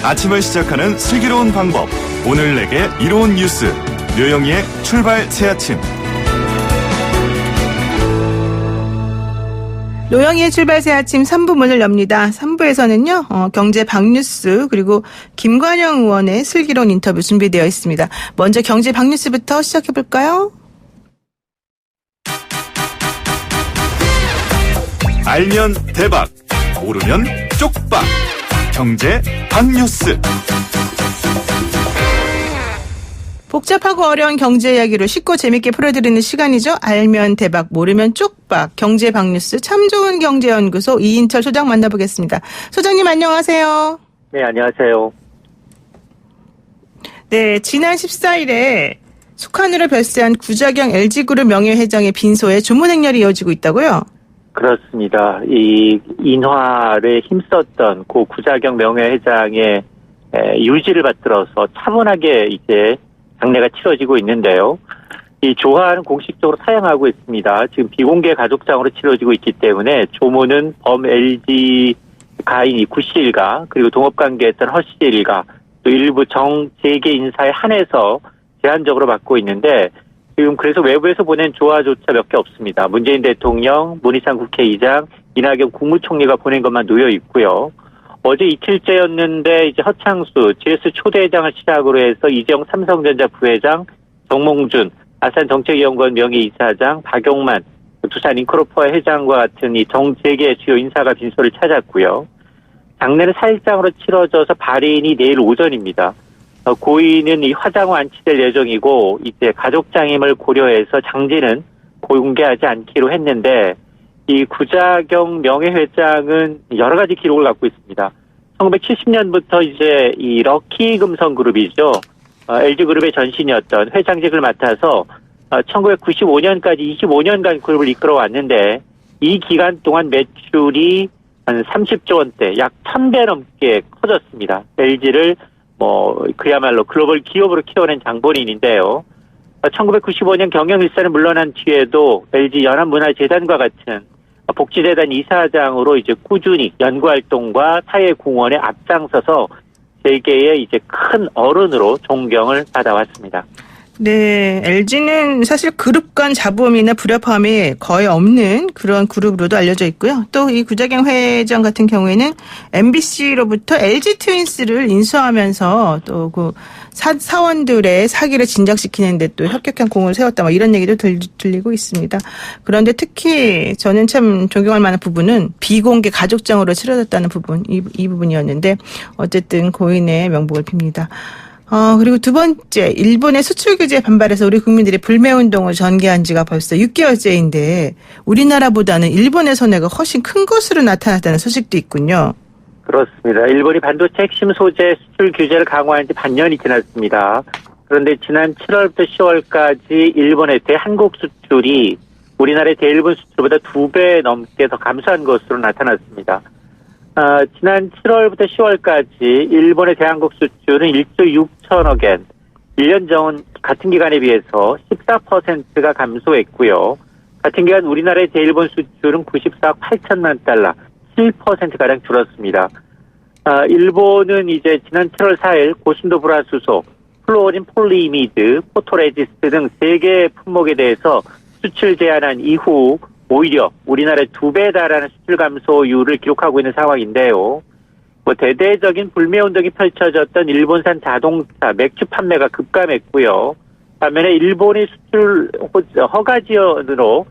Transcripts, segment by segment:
아침을 시작하는 슬기로운 방법. 오늘 내게 이로운 뉴스. 류영희의 출발 새아침. 류영희의 출발 새아침 3부 문을 엽니다. 3부에서는요. 경제 박뉴스 그리고 김관영 의원의 슬기로운 인터뷰 준비되어 있습니다. 먼저 경제 박뉴스부터 시작해볼까요? 알면 대박, 모르면 쪽박. 경제 박뉴스. 복잡하고 어려운 경제 이야기로 쉽고 재밌게 풀어드리는 시간이죠. 알면 대박, 모르면 쪽박. 경제 박뉴스 참 좋은 경제연구소 이인철 소장 만나보겠습니다. 소장님 안녕하세요. 네, 안녕하세요. 네, 지난 14일에 숙한으로 별세한 구자경 LG그룹 명예회장의 빈소에 주문행렬이 이어지고 있다고요? 그렇습니다. 이 인화를 힘썼던 고 구자경 명예회장의 유지를 받들어서 차분하게 이제 장례가 치러지고 있는데요. 이 조화는 공식적으로 사양하고 있습니다. 지금 비공개 가족장으로 치러지고 있기 때문에 조문은 범 LG 가인 이 구 씨 일가 그리고 동업관계했던 허 씨 일가 또 일부 정재계 인사에 한해서 제한적으로 받고 있는데 지금 그래서 외부에서 보낸 조화조차 몇 개 없습니다. 문재인 대통령, 문희상 국회의장, 이낙연 국무총리가 보낸 것만 놓여 있고요. 어제 이틀째였는데 이제 허창수 GS 초대회장을 시작으로 해서 이재용 삼성전자 부회장, 정몽준 아산 정책위원회관 명예이사장, 박용만 두산 인크로퍼 회장과 같은 이 정재계 주요 인사가 빈소를 찾았고요. 장례는 4일장으로 치러져서 발인이 내일 오전입니다. 고인은 이 화장후 안치될 예정이고 이제 가족장임을 고려해서 장지는 공개하지 않기로 했는데 이 구자경 명예회장은 여러 가지 기록을 갖고 있습니다. 1970년부터 이제 이 럭키금성그룹이죠. LG그룹의 전신이었던 회장직을 맡아서 1995년까지 25년간 그룹을 이끌어 왔는데 이 기간 동안 매출이 한 30조 원대, 약 1000배 넘게 커졌습니다. LG를 그야말로 글로벌 기업으로 키워낸 장본인인데요. 1995년 경영일선을 물러난 뒤에도 LG 연합문화재단과 같은 복지재단 이사장으로 이제 꾸준히 연구활동과 사회공헌에 앞장서서 세계의 이제 큰 어른으로 존경을 받아왔습니다. 네, LG는 사실 그룹 간 잡음이나 불협화음이 거의 없는 그런 그룹으로도 알려져 있고요. 또 이 구자경 회장 같은 경우에는 MBC로부터 LG 트윈스를 인수하면서 또 그 사원들의 사기를 진작시키는 데 또 혁혁한 공을 세웠다 이런 얘기도 들리고 있습니다. 그런데 특히 저는 참 존경할 만한 부분은 비공개 가족장으로 치러졌다는 부분, 이 부분이었는데 어쨌든 고인의 명복을 빕니다. 그리고 두 번째, 일본의 수출 규제에 반발해서 우리 국민들이 불매운동을 전개한 지가 벌써 6개월째인데 우리나라보다는 일본의 손해가 훨씬 큰 것으로 나타났다는 소식도 있군요. 그렇습니다. 일본이 반도체 핵심 소재 수출 규제를 강화한 지 반년이 지났습니다. 그런데 지난 7월부터 10월까지 일본의 대한국 수출이 우리나라의 대일본 수출보다 2배 넘게 더 감소한 것으로 나타났습니다. 지난 7월부터 10월까지 일본의 대한국 수출은 1조 6천억 엔, 1년 전 같은 기간에 비해서 14%가 감소했고요. 같은 기간 우리나라의 대일본 수출은 94억 8천만 달러, 7%가량 줄었습니다. 일본은 이제 지난 7월 4일 고순도 불화수소, 플루오린 폴리이미드, 포토레지스트 등 3개의 품목에 대해서 수출 제한한 이후 오히려 우리나라의 2배에 달하는 수출 감소율을 기록하고 있는 상황인데요. 대대적인 불매운동이 펼쳐졌던 일본산 자동차, 맥주 판매가 급감했고요. 반면에 일본의 수출 허가 지연으로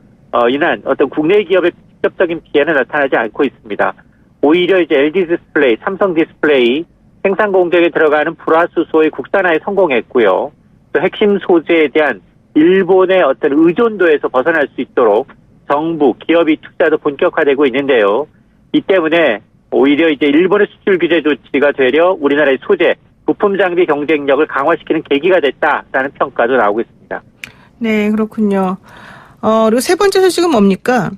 인한 어떤 국내 기업의 직접적인 피해는 나타나지 않고 있습니다. 오히려 이제 LG 디스플레이, 삼성 디스플레이 생산 공정에 들어가는 불화수소의 국산화에 성공했고요. 또 핵심 소재에 대한 일본의 어떤 의존도에서 벗어날 수 있도록 정부, 기업이 투자도 본격화되고 있는데요. 이 때문에 오히려 이제 일본의 수출 규제 조치가 되려 우리나라의 소재, 부품 장비 경쟁력을 강화시키는 계기가 됐다라는 평가도 나오고 있습니다. 네, 그렇군요. 그리고 세 번째 소식은 뭡니까?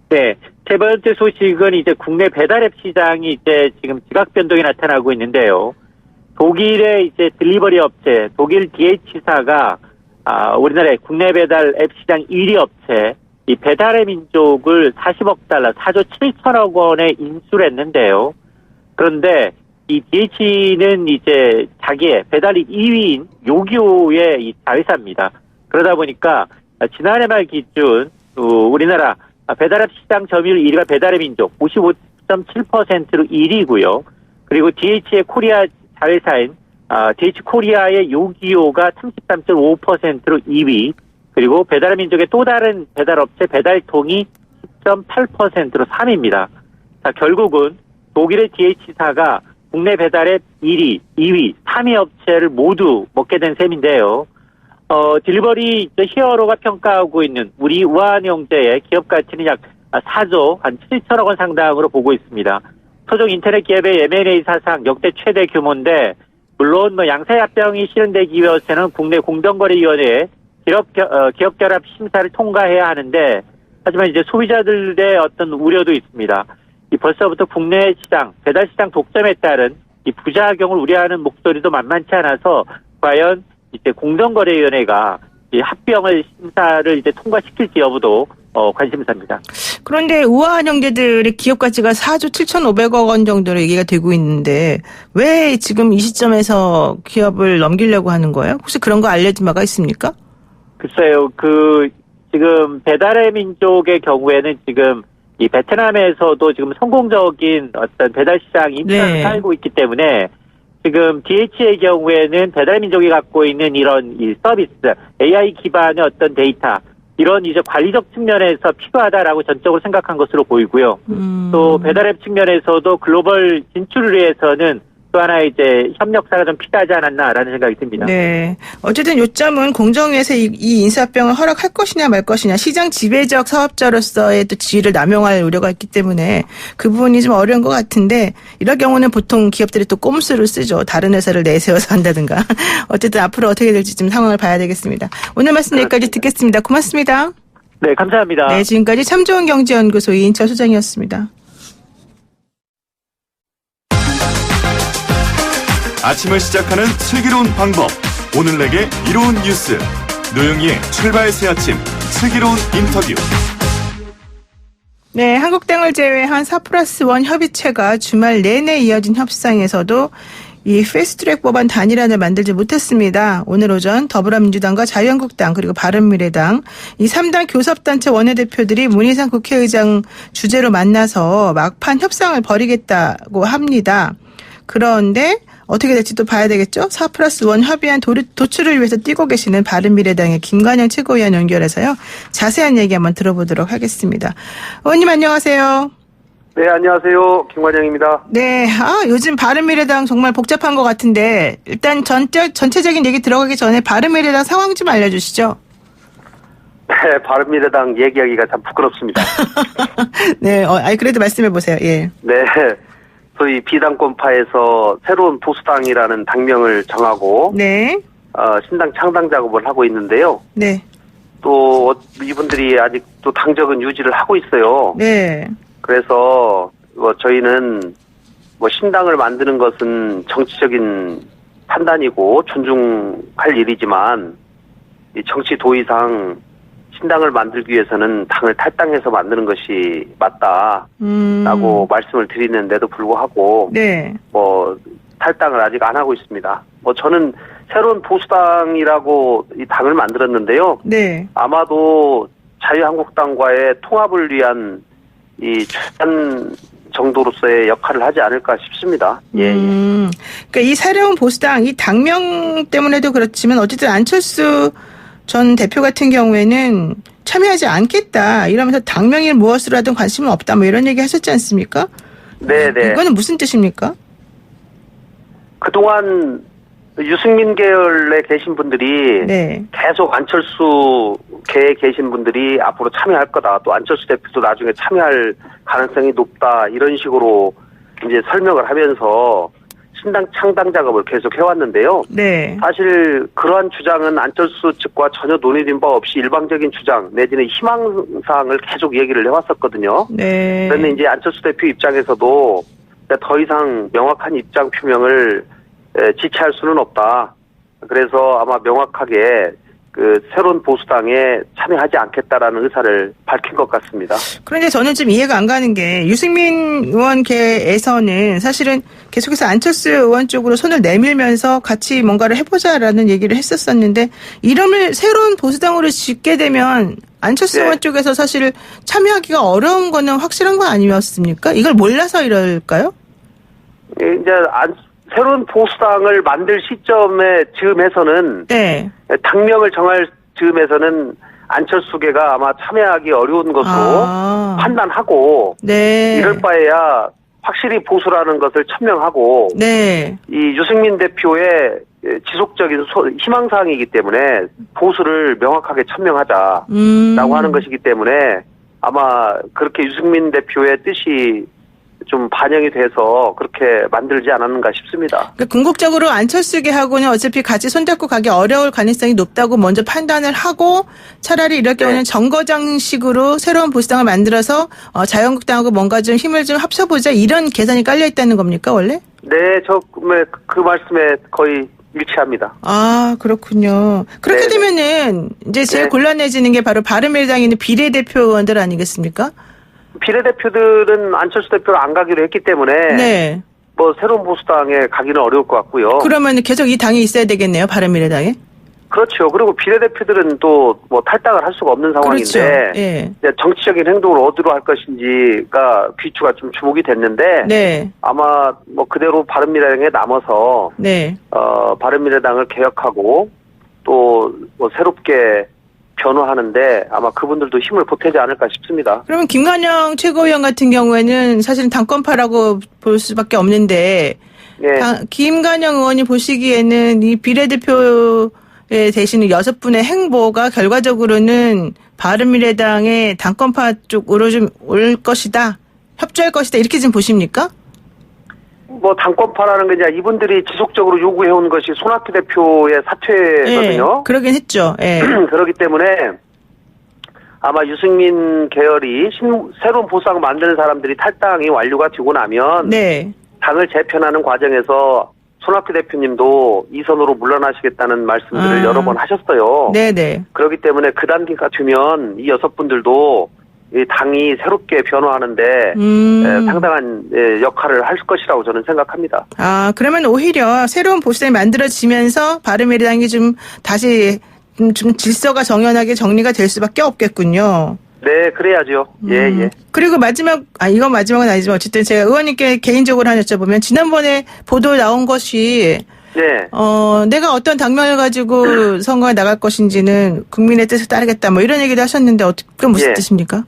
네, 세 번째 소식은 이제 국내 배달앱 시장이 이제 지금 지각 변동이 나타나고 있는데요. 독일의 이제 딜리버리 업체, 독일 DH사가 우리나라의 국내 배달 앱 시장 1위 업체, 이 배달의 민족을 40억 달러, 4조 7천억 원에 인수를 했는데요. 그런데 이 DH는 이제 자기의 배달입 2위인 요기요의 이 자회사입니다. 그러다 보니까 지난해 말 기준 우리나라 배달앱 시장 점유율 1위가 배달의 민족 55.7%로 1위고요. 그리고 DH의 코리아 자회사인 DH 코리아의 요기요가 33.5%로 2위. 그리고 배달의 민족의 또 다른 배달업체 배달통이 10.8%로 3위입니다. 자, 결국은 독일의 DH사가 국내 배달앱 1위, 2위, 3위 업체를 모두 먹게 된 셈인데요. 딜리버리 히어로가 평가하고 있는 우리 우한영재의 기업 가치는 약 4조 한 7천억 원 상당으로 보고 있습니다. 토종 인터넷 기업의 M&A 사상 역대 최대 규모인데 물론 양사합병이 실현되기 위해서는 국내 공정거래위원회에 기업 결합 심사를 통과해야 하는데 하지만 이제 소비자들의 어떤 우려도 있습니다. 벌써부터 국내 시장, 배달 시장 독점에 따른 이 부작용을 우려하는 목소리도 만만치 않아서 과연 이제 공정거래위원회가 이 합병을 심사를 이제 통과시킬지 여부도 관심사입니다. 그런데 우아한 형제들의 기업 가치가 4조 7,500억 원 정도로 얘기가 되고 있는데 왜 지금 이 시점에서 기업을 넘기려고 하는 거예요? 혹시 그런 거 알려진 바가 있습니까? 글쎄요, 지금 배달의 민족의 경우에는 지금 이 베트남에서도 지금 성공적인 어떤 배달 시장 인프라를 살고 있기 때문에 지금 DH의 경우에는 배달의 민족이 갖고 있는 이런 이 서비스, AI 기반의 어떤 데이터, 이런 이제 관리적 측면에서 필요하다라고 전적으로 생각한 것으로 보이고요. 또 배달앱 측면에서도 글로벌 진출을 위해서는 또 하나 이제 협력사가 좀 필요하지 않았나라는 생각이 듭니다. 네. 어쨌든 요점은 공정위에서 이 인사합병을 허락할 것이냐 말 것이냐 시장 지배적 사업자로서의 또 지위를 남용할 우려가 있기 때문에 그 부분이 좀 어려운 것 같은데 이럴 경우는 보통 기업들이 또 꼼수를 쓰죠. 다른 회사를 내세워서 한다든가. 어쨌든 앞으로 어떻게 될지 좀 상황을 봐야 되겠습니다. 오늘 말씀 여기까지 듣겠습니다. 고맙습니다. 네, 감사합니다. 네, 지금까지 참좋은경제연구소 이인철 소장이었습니다. 아침을 시작하는 슬기로운 방법. 오늘 내게 이로운 뉴스. 노영희의 출발 새아침 슬기로운 인터뷰. 네, 한국당을 제외한 4+1 협의체가 주말 내내 이어진 협상에서도 이 패스트트랙 법안 단일안을 만들지 못했습니다. 오늘 오전 더불어민주당과 자유한국당 그리고 바른미래당 이 3당 교섭단체 원내대표들이 문희상 국회의장 주재로 만나서 막판 협상을 벌이겠다고 합니다. 그런데 어떻게 될지 또 봐야 되겠죠? 4+1 협의안 도출을 위해서 뛰고 계시는 바른미래당의 김관영 최고위원 연결해서요. 자세한 얘기 한번 들어보도록 하겠습니다. 의원님 안녕하세요. 네, 안녕하세요. 김관영입니다. 네, 요즘 바른미래당 정말 복잡한 것 같은데 일단 전체적인 얘기 들어가기 전에 바른미래당 상황 좀 알려주시죠. 네, 바른미래당 얘기하기가 참 부끄럽습니다. 네, 그래도 말씀해 보세요. 예. 네, 소위 비당권파에서 새로운 보수당이라는 당명을 정하고 네. 신당 창당 작업을 하고 있는데요. 네. 또 이분들이 아직도 당적은 유지를 하고 있어요. 네. 그래서 저희는 신당을 만드는 것은 정치적인 판단이고 존중할 일이지만 이 정치 도의상 신당을 만들기 위해서는 당을 탈당해서 만드는 것이 맞다라고 말씀을 드리는데도 불구하고 네. 탈당을 아직 안 하고 있습니다. 저는 새로운 보수당이라고 이 당을 만들었는데요. 네. 아마도 자유한국당과의 통합을 위한 이 최단 정도로서의 역할을 하지 않을까 싶습니다. 예. 그러니까 이 새로운 보수당 이 당명 때문에도 그렇지만 어쨌든 안철수 전 대표 같은 경우에는 참여하지 않겠다 이러면서 당명이 무엇으로 하든 관심은 없다 이런 얘기 하셨지 않습니까? 네네. 이거는 무슨 뜻입니까? 그동안 유승민 계열에 계신 분들이 네. 계속 안철수계에 계신 분들이 앞으로 참여할 거다. 또 안철수 대표도 나중에 참여할 가능성이 높다. 이런 식으로 이제 설명을 하면서 신당 창당 작업을 계속 해왔는데요. 네. 사실 그러한 주장은 안철수 측과 전혀 논의된 바 없이 일방적인 주장 내지는 희망사항을 계속 얘기를 해왔었거든요. 네. 그런데 이제 안철수 대표 입장에서도 더 이상 명확한 입장 표명을 지체할 수는 없다. 그래서 아마 명확하게 그 새로운 보수당에 참여하지 않겠다라는 의사를 밝힌 것 같습니다. 그런데 저는 좀 이해가 안 가는 게 유승민 의원계에서는 사실은 계속해서 안철수 의원 쪽으로 손을 내밀면서 같이 뭔가를 해보자라는 얘기를 했었었는데 이름을 새로운 보수당으로 짓게 되면 안철수 네. 의원 쪽에서 사실 참여하기가 어려운 거는 확실한 거 아니었습니까? 이걸 몰라서 이럴까요? 예, 이제 새로운 보수당을 만들 시점에 즈음에서는 네. 당명을 정할 즈음에서는 안철수계가 아마 참여하기 어려운 것으로 판단하고 네. 이럴 바에야 확실히 보수라는 것을 천명하고 네. 이 유승민 대표의 지속적인 희망사항이기 때문에 보수를 명확하게 천명하자라고 하는 것이기 때문에 아마 그렇게 유승민 대표의 뜻이 좀 반영이 돼서 그렇게 만들지 않았는가 싶습니다. 그러니까 궁극적으로 안철수계하고는 어차피 같이 손잡고 가기 어려울 가능성이 높다고 먼저 판단을 하고 차라리 이럴 경우는 정거장식으로 새로운 보수당을 만들어서 자유한국당하고 뭔가 좀 힘을 좀 합쳐보자 이런 계산이 깔려 있다는 겁니까 원래? 네, 저 그 말씀에 거의 일치합니다. 아, 그렇군요. 그렇게 네네. 되면은 이제 제일 네. 곤란해지는 게 바로 바른미래당에 있는 비례대표 의원들 아니겠습니까? 비례대표들은 안철수 대표가 안 가기로 했기 때문에 네. 뭐 새로운 보수당에 가기는 어려울 것 같고요. 그러면 계속 이 당에 있어야 되겠네요. 바른미래당에. 그렇죠. 그리고 비례대표들은 또 뭐 탈당을 할 수가 없는 상황인데 그렇죠. 예. 이제 정치적인 행동을 어디로 할 것인지가 귀추가 좀 주목이 됐는데 네. 아마 뭐 그대로 바른미래당에 남아서 네. 바른미래당을 개혁하고 또 뭐 새롭게 변화하는데 아마 그분들도 힘을 보태지 않을까 싶습니다. 그러면 김관영 최고위원 같은 경우에는 사실은 당권파라고 볼 수밖에 없는데 예. 김관영 의원이 보시기에는 이 비례대표에 되시는 6분의 행보가 결과적으로는 바른미래당의 당권파 쪽으로 좀 올 것이다. 협조할 것이다. 이렇게 좀 보십니까? 뭐 당권파라는 게 이제 이분들이 지속적으로 요구해온 것이 손학규 대표의 사퇴거든요. 예, 그러긴 했죠. 예. 그렇기 때문에 아마 유승민 계열이 새로운 보수당 만드는 사람들이 탈당이 완료가 되고 나면 네. 당을 재편하는 과정에서 손학규 대표님도 이선으로 물러나시겠다는 말씀들을 여러 번 하셨어요. 네네. 그렇기 때문에 그 단계가 되면 이 6분들도 이 당이 새롭게 변화하는데 상당한 역할을 할 것이라고 저는 생각합니다. 아, 그러면 오히려 새로운 보수당이 만들어지면서 바른미래당이 좀 다시 좀 질서가 정연하게 정리가 될 수밖에 없겠군요. 네, 그래야죠. 예. 그리고 이건 마지막은 아니지만 어쨌든 제가 의원님께 개인적으로 하나 여쭤보면 지난번에 보도 나온 것이 네. 내가 어떤 당명을 가지고 선거에 나갈 것인지는 국민의 뜻을 따르겠다 뭐 이런 얘기도 하셨는데 그건 무슨 뜻입니까?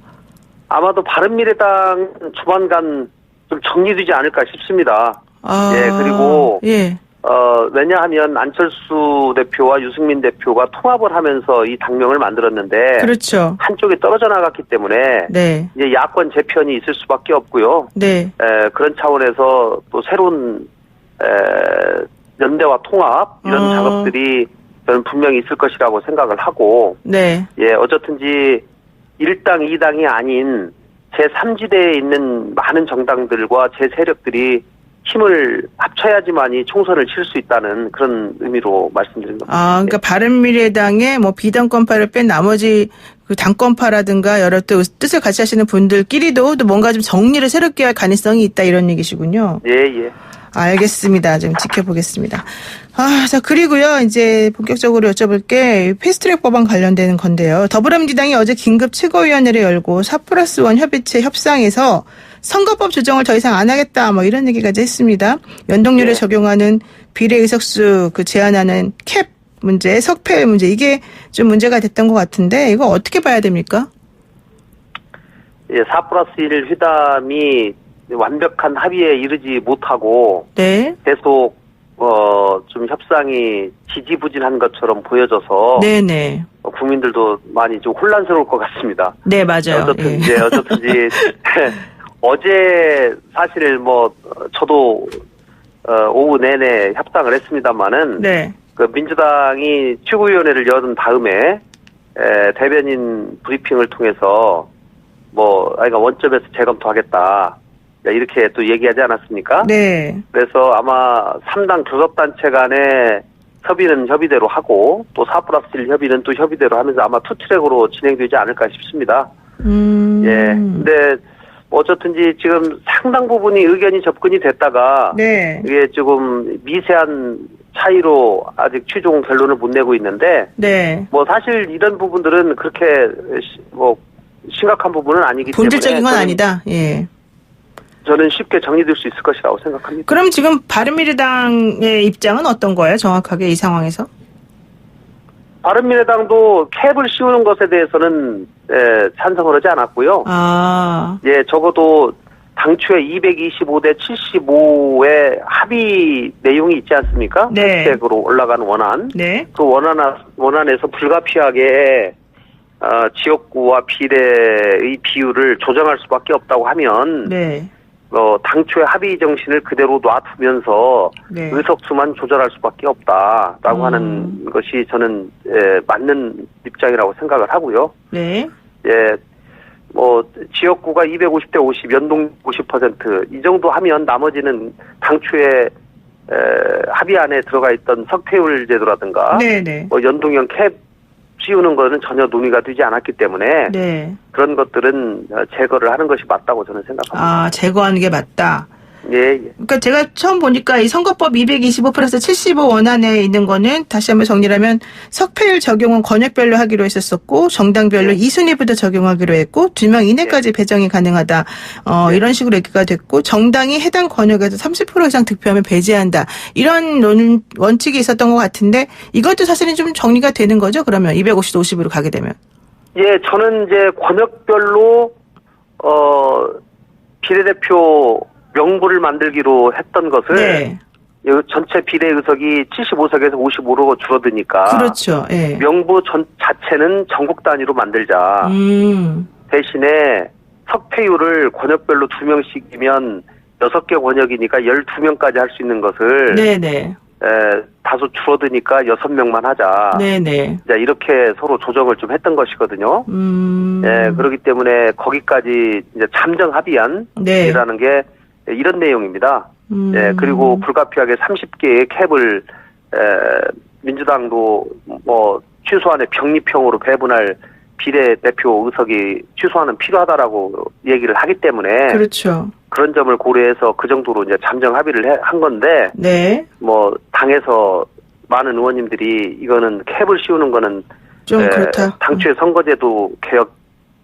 아마도 바른미래당 조만간 좀 정리되지 않을까 싶습니다. 그리고 왜냐하면 안철수 대표와 유승민 대표가 통합을 하면서 이 당명을 만들었는데 그렇죠. 한쪽이 떨어져 나갔기 때문에 네. 이제 야권 재편이 있을 수밖에 없고요. 네. 그런 차원에서 또 새로운 연대와 통합 이런 작업들이 저는 분명히 있을 것이라고 생각을 하고 네. 어쨌든지 1당, 2당이 아닌 제3지대에 있는 많은 정당들과 제 세력들이 힘을 합쳐야지만이 총선을 칠 수 있다는 그런 의미로 말씀드린 겁니다. 아, 그러니까 바른미래당의 뭐 비당권파를 뺀 나머지 그 당권파라든가 여러 또 뜻을 같이 하시는 분들끼리도 또 뭔가 좀 정리를 새롭게 할 가능성이 있다 이런 얘기시군요. 예. 알겠습니다. 좀 지켜보겠습니다. 자, 그리고요, 이제 본격적으로 여쭤볼 게 패스트트랙 법안 관련되는 건데요. 더불어민주당이 어제 긴급 최고위원회를 열고 4+1 협의체 협상에서 선거법 조정을 더 이상 안 하겠다, 뭐 이런 얘기까지 했습니다. 연동률에 적용하는 비례 의석수 제한하는 캡 문제, 석패 문제, 이게 좀 문제가 됐던 것 같은데, 이거 어떻게 봐야 됩니까? 4+1 회담이 완벽한 합의에 이르지 못하고 네. 계속 좀 협상이 지지부진한 것처럼 보여져서 네네. 국민들도 많이 좀 혼란스러울 것 같습니다. 네, 맞아요. 어쨌든지 어제 사실 저도 오후 내내 협상을 했습니다만은 네. 그 민주당이 최고위원회를 열은 다음에 대변인 브리핑을 통해서 원점에서 재검토하겠다. 이렇게 또 얘기하지 않았습니까? 네. 그래서 아마 3당 교섭단체 간에 협의는 협의대로 하고 또 4+1 협의는 또 협의대로 하면서 아마 투트랙으로 진행되지 않을까 싶습니다. 예. 근데 어쨌든지 지금 상당 부분이 의견이 접근이 됐다가 네. 이게 조금 미세한 차이로 아직 최종 결론을 못 내고 있는데 네. 뭐 사실 이런 부분들은 그렇게 뭐 심각한 부분은 아니기 본질적인 때문에 건 아니다. 예. 저는 쉽게 정리될 수 있을 것이라고 생각합니다. 그럼 지금 바른미래당의 입장은 어떤 거예요? 정확하게 이 상황에서? 바른미래당도 캡을 씌우는 것에 대해서는 찬성을 하지 않았고요. 아. 예, 적어도 당초에 225대 75의 합의 내용이 있지 않습니까? 네. 정책으로 올라간 원안. 네. 그 원안에서 불가피하게 지역구와 비례의 비율을 조정할 수밖에 없다고 하면 네. 당초의 합의 정신을 그대로 놔두면서 네. 의석수만 조절할 수밖에 없다라고 하는 것이 저는 맞는 입장이라고 생각을 하고요. 네. 예, 뭐 지역구가 250대 50, 연동 50% 이 정도 하면 나머지는 당초에 합의 안에 들어가 있던 석패율 제도라든가 네네. 뭐 연동형 캡 씌우는 거는 전혀 논의가 되지 않았기 때문에 네. 그런 것들은 제거를 하는 것이 맞다고 저는 생각합니다. 아, 제거하는 게 맞다. 예, 예. 그러니까 제가 처음 보니까 이 선거법 225 플러스 75 원안에 있는 거는 다시 한번 정리하면 석패율 적용은 권역별로 하기로 했었고 정당별로 네. 2순위부터 적용하기로 했고 2명 이내까지 배정이 가능하다. 네. 이런 식으로 얘기가 됐고 정당이 해당 권역에서 30% 이상 득표하면 배제한다. 이런 원칙이 있었던 것 같은데 이것도 사실은 좀 정리가 되는 거죠. 그러면 250대 50으로 가게 되면. 예, 저는 이제 권역별로 비례대표 명부를 만들기로 했던 것을 네. 전체 비례 의석이 75석에서 55로 줄어드니까 그렇죠. 예. 명부 자체는 전국 단위로 만들자. 대신에 석패율을 권역별로 2명씩이면 6개 권역이니까 12명까지 할 수 있는 것을 네네. 다소 줄어드니까 6명만 하자. 네네. 이제 이렇게 서로 조정을 좀 했던 것이거든요. 예, 그렇기 때문에 거기까지 이제 잠정 합의안이라는 네. 게 이런 내용입니다. 예, 그리고 불가피하게 30개의 캡을 민주당도 뭐 최소한의 병립형으로 배분할 비례대표 의석이 최소한은 필요하다라고 얘기를 하기 때문에 그렇죠. 그런 점을 고려해서 그 정도로 이제 잠정 합의를 한 건데 네. 뭐 당에서 많은 의원님들이 이거는 캡을 씌우는 거는 좀 그렇다. 당초의 선거제도 개혁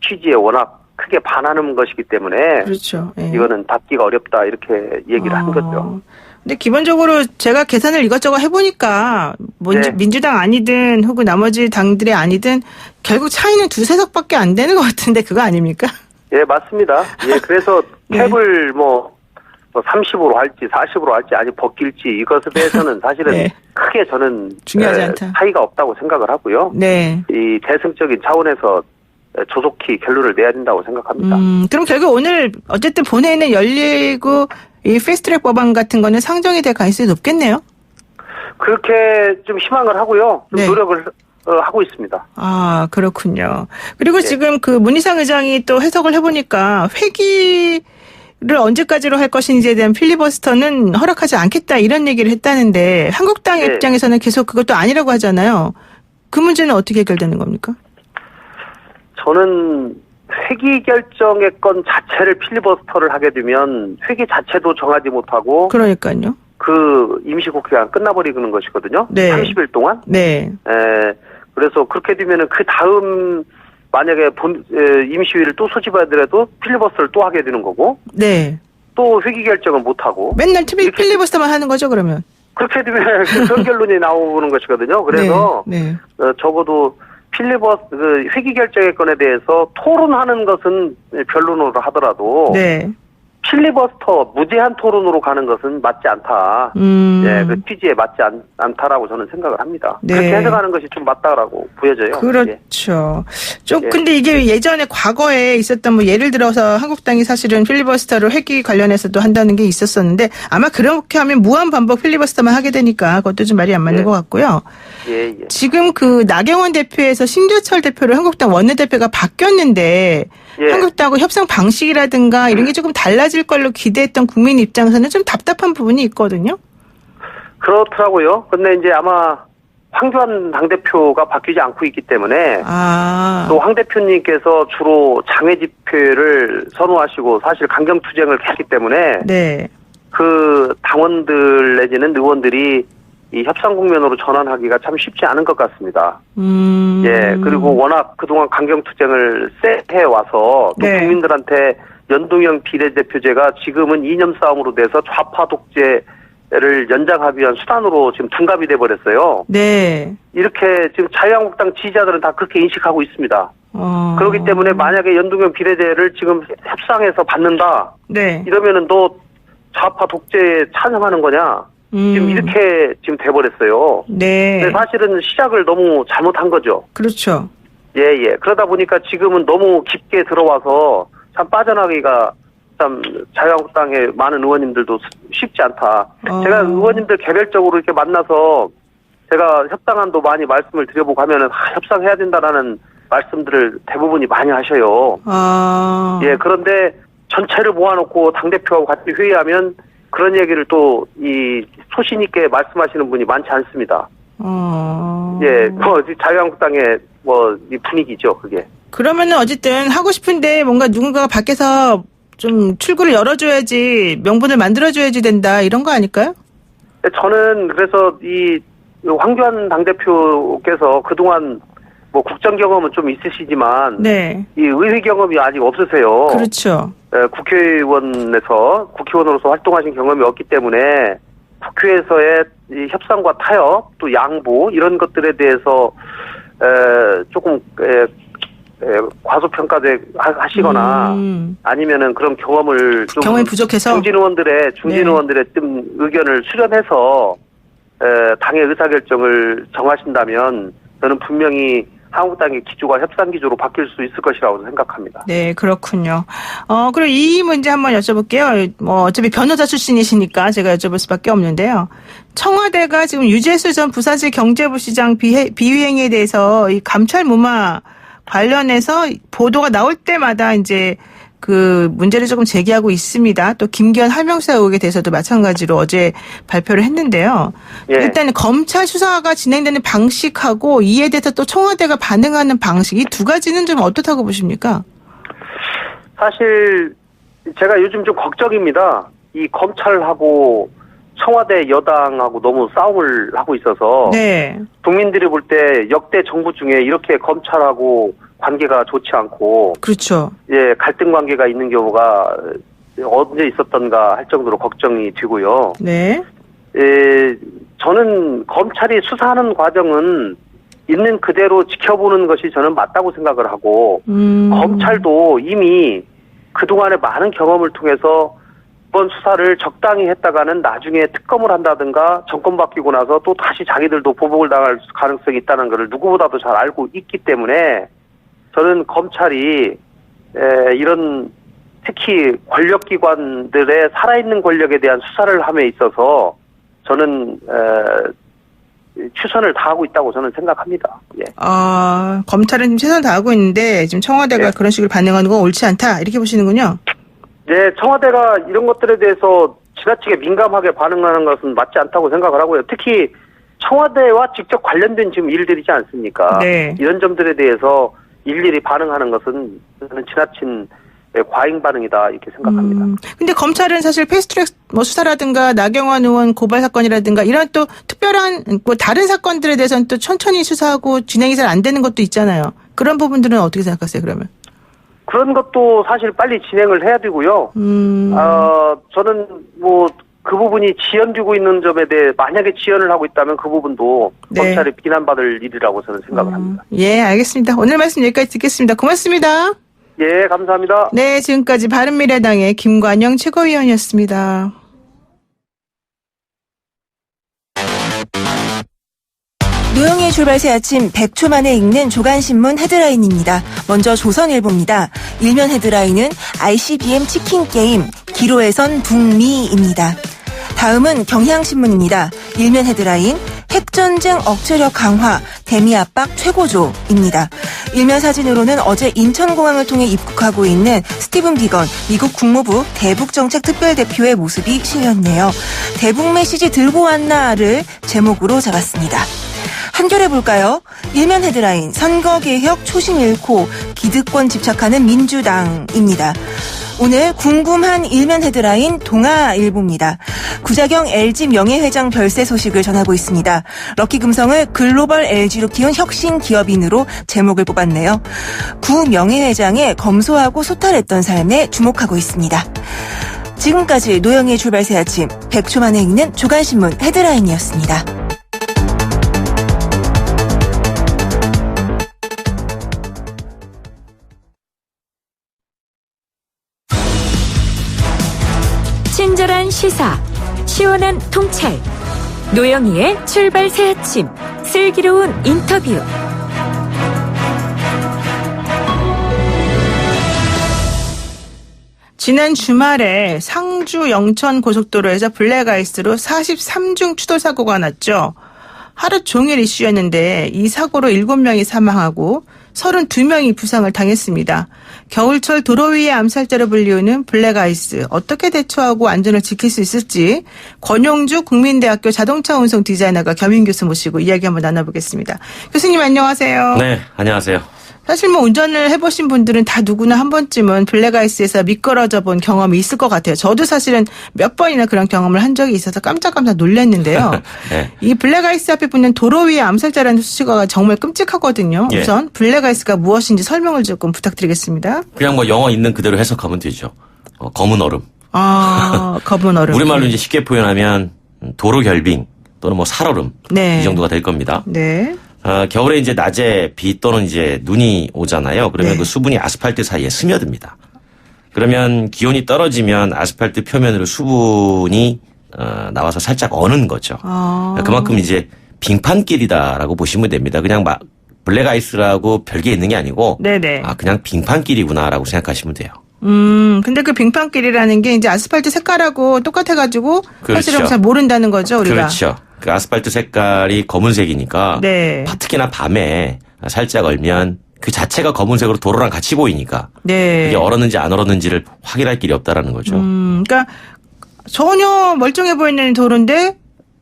취지에 워낙 크게 반하는 것이기 때문에 그렇죠. 예. 이거는 받기가 어렵다 이렇게 얘기를 한 거죠. 근데 기본적으로 제가 계산을 이것저것 해보니까 네. 민주당 아니든 혹은 나머지 당들의 아니든 결국 차이는 2-3석밖에 안 되는 것 같은데 그거 아닙니까? 예, 맞습니다. 예, 그래서 네. 캡을 뭐 30으로 할지 40으로 할지 아니 벗길지 이것에 대해서는 사실은 네. 크게 저는 중요하지 않다. 차이가 없다고 생각을 하고요. 네. 이 대승적인 차원에서 조속히 결론을 내야 된다고 생각합니다. 그럼 결국 오늘 어쨌든 본회의는 열리고 이 패스트트랙 법안 같은 거는 상정이 될 가능성이 높겠네요. 그렇게 좀 희망을 하고요. 좀 네. 노력을 하고 있습니다. 아, 그렇군요. 그리고 네. 지금 그 문희상 의장이 또 해석을 해보니까 회기를 언제까지로 할 것인지에 대한 필리버스터는 허락하지 않겠다 이런 얘기를 했다는데 한국당 네. 입장에서는 계속 그것도 아니라고 하잖아요. 그 문제는 어떻게 해결되는 겁니까? 저는 회기 결정의 건 자체를 필리버스터를 하게 되면 회기 자체도 정하지 못하고 그러니까요. 그 임시국회가 끝나버리는 것이거든요. 네. 30일 동안. 네. 그래서 그렇게 되면은 그 다음 만약에 임시회를 또 소집하더라도 필리버스터를 또 하게 되는 거고 네. 또 회기 결정은 못하고 맨날 필리버스터만 하는 거죠, 그러면? 그렇게 되면 그런 결론이 나오는 것이거든요. 그래서 네. 적어도 그 회기 결정의 건에 대해서 토론하는 것은 변론으로 하더라도 네. 필리버스터 무제한 토론으로 가는 것은 맞지 않다. 예, 그 취지에 맞지 않다라고 저는 생각을 합니다. 네. 그렇게 해석하는 것이 좀 맞다라고 보여져요. 그렇죠. 좀 예. 근데 이게 예전에 과거에 있었던 뭐 예를 들어서 한국당이 사실은 필리버스터를 회기 관련해서도 한다는 게 있었었는데 아마 그렇게 하면 무한 반복 필리버스터만 하게 되니까 그것도 좀 말이 안 맞는 예. 것 같고요. 예. 지금 그 나경원 대표에서 신재철 대표를 한국당 원내대표가 바뀌었는데 예. 한국당하고 협상 방식이라든가 이런 게 조금 달라질 걸로 기대했던 국민 입장에서는 좀 답답한 부분이 있거든요. 그렇더라고요. 근데 이제 아마 황교안 당대표가 바뀌지 않고 있기 때문에 또 황 대표님께서 주로 장외 집회를 선호하시고 사실 강경투쟁을 했기 때문에 네. 그 당원들 내지는 의원들이 이 협상 국면으로 전환하기가 참 쉽지 않은 것 같습니다. 예, 그리고 워낙 그동안 강경투쟁을 세 와서 또 네. 국민들한테 연동형 비례대표제가 지금은 이념 싸움으로 돼서 좌파 독재를 연장하기 위한 수단으로 지금 둔갑이 돼버렸어요. 네. 이렇게 지금 자유한국당 지지자들은 다 그렇게 인식하고 있습니다. 그렇기 때문에 만약에 연동형 비례대를 지금 협상해서 받는다. 네. 이러면은 너 좌파 독재에 찬성하는 거냐? 지금 이렇게 지금 돼버렸어요. 네. 근데 사실은 시작을 너무 잘못한 거죠. 그렇죠. 예, 예. 그러다 보니까 지금은 너무 깊게 들어와서 참 빠져나가기가 참 자유한국당의 많은 의원님들도 쉽지 않다. 제가 의원님들 개별적으로 이렇게 만나서 제가 협상안도 많이 말씀을 드려보고 하면은 협상해야 된다라는 말씀들을 대부분이 많이 하셔요. 예, 그런데 전체를 모아놓고 당대표하고 같이 회의하면 그런 얘기를 또 이 소신 있게 말씀하시는 분이 많지 않습니다. 예, 뭐 자유한국당의 뭐 이 분위기죠, 그게. 그러면은 어쨌든 하고 싶은데 뭔가 누군가가 밖에서 좀 출구를 열어줘야지, 명분을 만들어줘야지 된다, 이런 거 아닐까요? 저는 그래서 이 황교안 당대표께서 그동안 뭐 국정 경험은 좀 있으시지만 네. 이 의회 경험이 아직 없으세요. 그렇죠. 국회의원으로서 활동하신 경험이 없기 때문에 국회에서의 이 협상과 타협 또 양보 이런 것들에 대해서 조금 과소평가돼 하시거나 아니면은 그런 경험을 좀 경험이 부족해서 중진 의원들의 좀 의견을 수렴해서 당의 의사결정을 정하신다면 저는 분명히 한국당의 기조가 협상 기조로 바뀔 수 있을 것이라고 생각합니다. 네, 그렇군요. 그럼 이 문제 한번 여쭤볼게요. 뭐 어차피 변호사 출신이시니까 제가 여쭤볼 수밖에 없는데요. 청와대가 지금 유재수 전 부산시 경제부시장 비위행위에 대해서 이 감찰 무마 관련해서 보도가 나올 때마다 이제 그 문제를 조금 제기하고 있습니다. 또 김기현 할명사 의혹에 대해서도 마찬가지로 어제 발표를 했는데요. 예. 일단 검찰 수사가 진행되는 방식하고 이에 대해서 또 청와대가 반응하는 방식, 이 두 가지는 좀 어떻다고 보십니까? 사실 제가 요즘 좀 걱정입니다. 이 검찰하고 청와대 여당하고 너무 싸움을 하고 있어서 네. 국민들이 볼 때 역대 정부 중에 이렇게 검찰하고 관계가 좋지 않고 그렇죠. 예, 갈등 관계가 있는 경우가 언제 있었던가 할 정도로 걱정이 되고요. 네. 예, 저는 검찰이 수사하는 과정은 있는 그대로 지켜보는 것이 저는 맞다고 생각을 하고 검찰도 이미 그동안의 많은 경험을 통해서 이번 수사를 적당히 했다가는 나중에 특검을 한다든가 정권 바뀌고 나서 또 다시 자기들도 보복을 당할 가능성이 있다는 것을 누구보다도 잘 알고 있기 때문에 저는 검찰이 이런 특히 권력기관들의 살아있는 권력에 대한 수사를 함에 있어서 저는 최선을 다하고 있다고 저는 생각합니다. 예. 검찰은 지금 최선을 다하고 있는데 지금 청와대가 네. 그런 식으로 반응하는 건 옳지 않다 이렇게 보시는군요. 네, 청와대가 이런 것들에 대해서 지나치게 민감하게 반응하는 것은 맞지 않다고 생각을 하고요. 특히 청와대와 직접 관련된 지금 일들이지 않습니까? 네. 이런 점들에 대해서 일일이 반응하는 것은 저는 지나친 과잉 반응이다 이렇게 생각합니다. 근데 검찰은 사실 패스트트랙 뭐 수사라든가 나경원 의원 고발 사건이라든가 이런 또 특별한 뭐 다른 사건들에 대해서는 또 천천히 수사하고 진행이 잘 안 되는 것도 있잖아요. 그런 부분들은 어떻게 생각하세요, 그러면? 그런 것도 사실 빨리 진행을 해야 되고요. 저는 뭐 그 부분이 지연되고 있는 점에 대해 만약에 지연을 하고 있다면 그 부분도 네. 검찰이 비난받을 일이라고 저는 생각을 합니다. 예, 알겠습니다. 오늘 말씀 여기까지 듣겠습니다. 고맙습니다. 예, 감사합니다. 네, 지금까지 바른미래당의 김관영 최고위원이었습니다. 노영희의 출발새 아침 100초 만에 읽는 조간신문 헤드라인입니다. 먼저 조선일보입니다. 일면 헤드라인은 ICBM 치킨게임, 기로에선 북미입니다. 다음은 경향신문입니다. 일면 헤드라인, 핵전쟁 억제력 강화, 대미 압박 최고조입니다. 일면 사진으로는 어제 인천공항을 통해 입국하고 있는 스티븐 비건 미국 국무부 대북정책특별대표의 모습이 실렸네요. 대북 메시지 들고 왔나를 제목으로 잡았습니다. 한겨레 볼까요? 일면 헤드라인 선거개혁 초심 잃고 기득권 집착하는 민주당입니다. 오늘 궁금한 일면 헤드라인 동아일보입니다. 구자경 LG 명예회장 별세 소식을 전하고 있습니다. 럭키금성을 글로벌 LG로 키운 혁신 기업인으로 제목을 뽑았네요. 구 명예회장의 검소하고 소탈했던 삶에 주목하고 있습니다. 지금까지 노영희의 출발 새 아침 100초 만에 읽는 조간신문 헤드라인이었습니다. 친절한 시사, 시원한 통찰, 노영희의 출발 새 아침, 슬기로운 인터뷰. 지난 주말에 상주 영천 고속도로에서 블랙아이스로 43중 추돌 사고가 났죠. 하루 종일 이슈였는데 이 사고로 7명이 사망하고 32명이 부상을 당했습니다. 겨울철 도로 위의 암살자로 불리우는 블랙아이스 어떻게 대처하고 안전을 지킬 수 있을지 권용주 국민대학교 자동차 운송 디자이너가 겸임 교수 모시고 이야기 한번 나눠보겠습니다. 교수님 안녕하세요. 네, 안녕하세요. 사실 뭐 운전을 해보신 분들은 다 누구나 한 번쯤은 블랙아이스에서 미끄러져 본 경험이 있을 것 같아요. 저도 사실은 몇 번이나 그런 경험을 한 적이 있어서 깜짝깜짝 놀랐는데요. 네. 이 블랙아이스 앞에 붙는 도로 위의 암살자라는 수식어가 정말 끔찍하거든요. 예. 우선 블랙아이스가 무엇인지 설명을 조금 부탁드리겠습니다. 그냥 뭐 영어 있는 그대로 해석하면 되죠. 검은 얼음. 아, 검은 얼음. 우리말로 이제 쉽게 표현하면 도로 결빙 또는 뭐 살얼음. 네. 이 정도가 될 겁니다. 네. 겨울에 이제 낮에 비 또는 이제 눈이 오잖아요. 그러면 네. 그 수분이 아스팔트 사이에 스며듭니다. 그러면 기온이 떨어지면 아스팔트 표면으로 수분이 나와서 살짝 어는 거죠. 그만큼 이제 빙판길이다라고 보시면 됩니다. 그냥 막 블랙아이스라고 별게 있는 게 아니고 네네. 그냥 빙판길이구나라고 생각하시면 돼요. 근데 그 빙판길이라는 게 이제 아스팔트 색깔하고 똑같아가지고 사실은 그렇죠. 잘 모른다는 거죠, 우리가. 그렇죠. 그 아스팔트 색깔이 검은색이니까 네. 특히나 밤에 살짝 얼면 그 자체가 검은색으로 도로랑 같이 보이니까 네. 이게 얼었는지 안 얼었는지를 확인할 길이 없다라는 거죠. 그러니까 전혀 멀쩡해 보이는 도로인데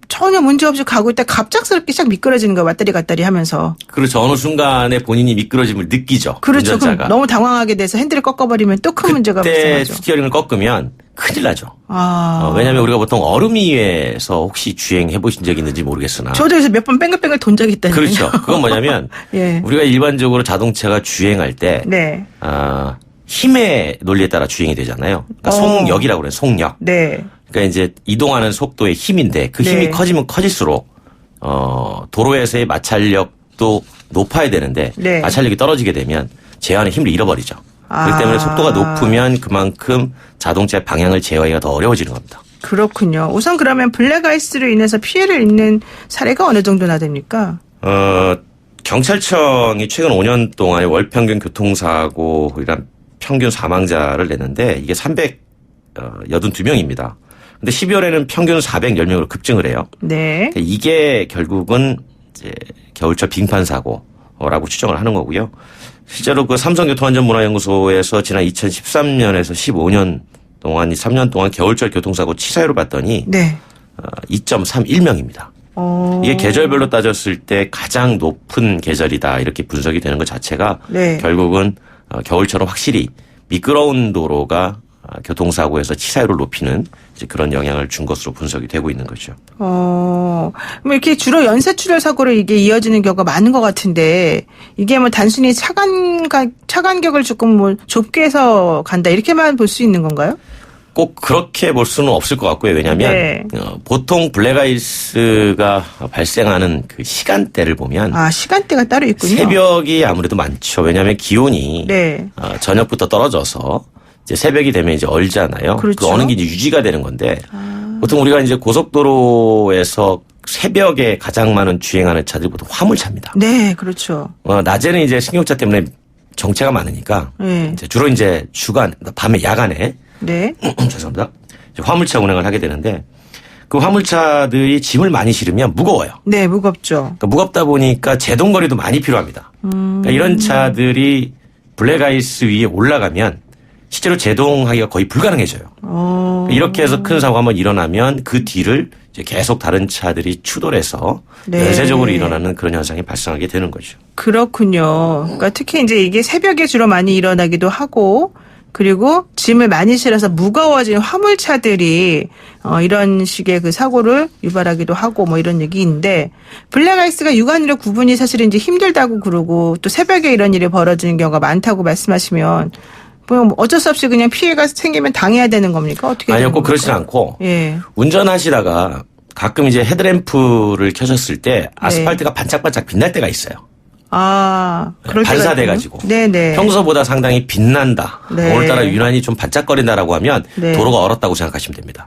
전혀 문제 없이 가고 있다 갑작스럽게 쫙 미끄러지는 거야. 왔다리 갔다리 하면서. 그렇죠. 어느 순간에 본인이 미끄러짐을 느끼죠. 그렇죠. 운전자가. 그럼 너무 당황하게 돼서 핸들을 꺾어버리면 또 큰 문제가 그때 발생하죠. 스티어링을 꺾으면 큰일 나죠. 아. 왜냐하면 우리가 보통 얼음 위에서 혹시 주행해 보신 적이 있는지 모르겠으나. 저도 그래서 몇 번 뺑글뺑글 돈 적이 있다니까요. 그렇죠. 그건 뭐냐면 예. 우리가 일반적으로 자동차가 주행할 때 네. 힘의 논리에 따라 주행이 되잖아요. 그러니까 속력이라고 그래요. 속력. 네. 그러니까 이제 이동하는 속도의 힘인데 그 힘이 네. 커지면 커질수록 도로에서의 마찰력도 높아야 되는데 네. 마찰력이 떨어지게 되면 제어하는 힘을 잃어버리죠. 그렇기 때문에 속도가 높으면 그만큼 자동차의 방향을 제어하기가 더 어려워지는 겁니다. 그렇군요. 우선 그러면 블랙아이스로 인해서 피해를 입는 사례가 어느 정도나 됩니까? 경찰청이 최근 5년 동안의 월 평균 교통사고이란 평균 사망자를 냈는데 이게 382명입니다. 근데 12월에는 평균 410명으로 급증을 해요. 네. 이게 결국은 이제 겨울철 빙판 사고라고 추정을 하는 거고요. 실제로 그 삼성교통안전문화연구소에서 지난 2013년에서 15년 동안 이 3년 동안 겨울철 교통사고 치사율을 봤더니 네. 2.31명입니다. 이게 계절별로 따졌을 때 가장 높은 계절이다 이렇게 분석이 되는 것 자체가 네. 결국은 겨울처럼 확실히 미끄러운 도로가 교통사고에서 치사율을 높이는 이제 그런 영향을 준 것으로 분석이 되고 있는 거죠. 뭐 이렇게 주로 연쇄출혈 사고로 이게 이어지는 경우가 많은 것 같은데 이게 뭐 단순히 차간격을 조금 뭐 좁게 해서 간다 이렇게만 볼 수 있는 건가요? 꼭 그렇게 볼 수는 없을 것 같고요. 왜냐하면 네. 보통 블랙아이스가 발생하는 그 시간대를 보면 시간대가 따로 있군요. 새벽이 아무래도 많죠. 왜냐하면 기온이 네. 저녁부터 떨어져서 이제 새벽이 되면 이제 얼잖아요. 그렇죠. 그 어는 게 이제 유지가 되는 건데 보통 우리가 이제 고속도로에서 새벽에 가장 많은 주행하는 차들이 보통 화물차입니다. 네, 그렇죠. 낮에는 이제 승용차 때문에 정체가 많으니까 네. 이제 주로 이제 주간 밤에 야간에 네. 죄송합니다. 화물차 운행을 하게 되는데 그 화물차들이 짐을 많이 실으면 무거워요. 네, 무겁죠. 그러니까 무겁다 보니까 제동거리도 많이 필요합니다. 그러니까 이런 차들이 블랙아이스 위에 올라가면 실제로 제동하기가 거의 불가능해져요. 이렇게 해서 큰 사고가 한번 일어나면 그 뒤를 이제 계속 다른 차들이 추돌해서 네. 연쇄적으로 일어나는 그런 현상이 발생하게 되는 거죠. 그렇군요. 그러니까 특히 이제 이게 새벽에 주로 많이 일어나기도 하고 그리고 짐을 많이 실어서 무거워진 화물차들이 이런 식의 그 사고를 유발하기도 하고 뭐 이런 얘기인데 블랙아이스가 육안으로 구분이 사실은 이제 힘들다고 그러고 또 새벽에 이런 일이 벌어지는 경우가 많다고 말씀하시면 뭐 어쩔 수 없이 그냥 피해가 생기면 당해야 되는 겁니까? 어떻게 아니요, 되는 꼭 그렇진 겁니까? 않고 예. 운전하시다가 가끔 이제 헤드램프를 켜셨을 때 아스팔트가 반짝반짝 빛날 때가 있어요. 아, 그럴 때가 반사돼가지고. 있군요. 네네. 평소보다 상당히 빛난다. 네. 오늘따라 유난히 좀 반짝거린다라고 하면 네. 도로가 얼었다고 생각하시면 됩니다.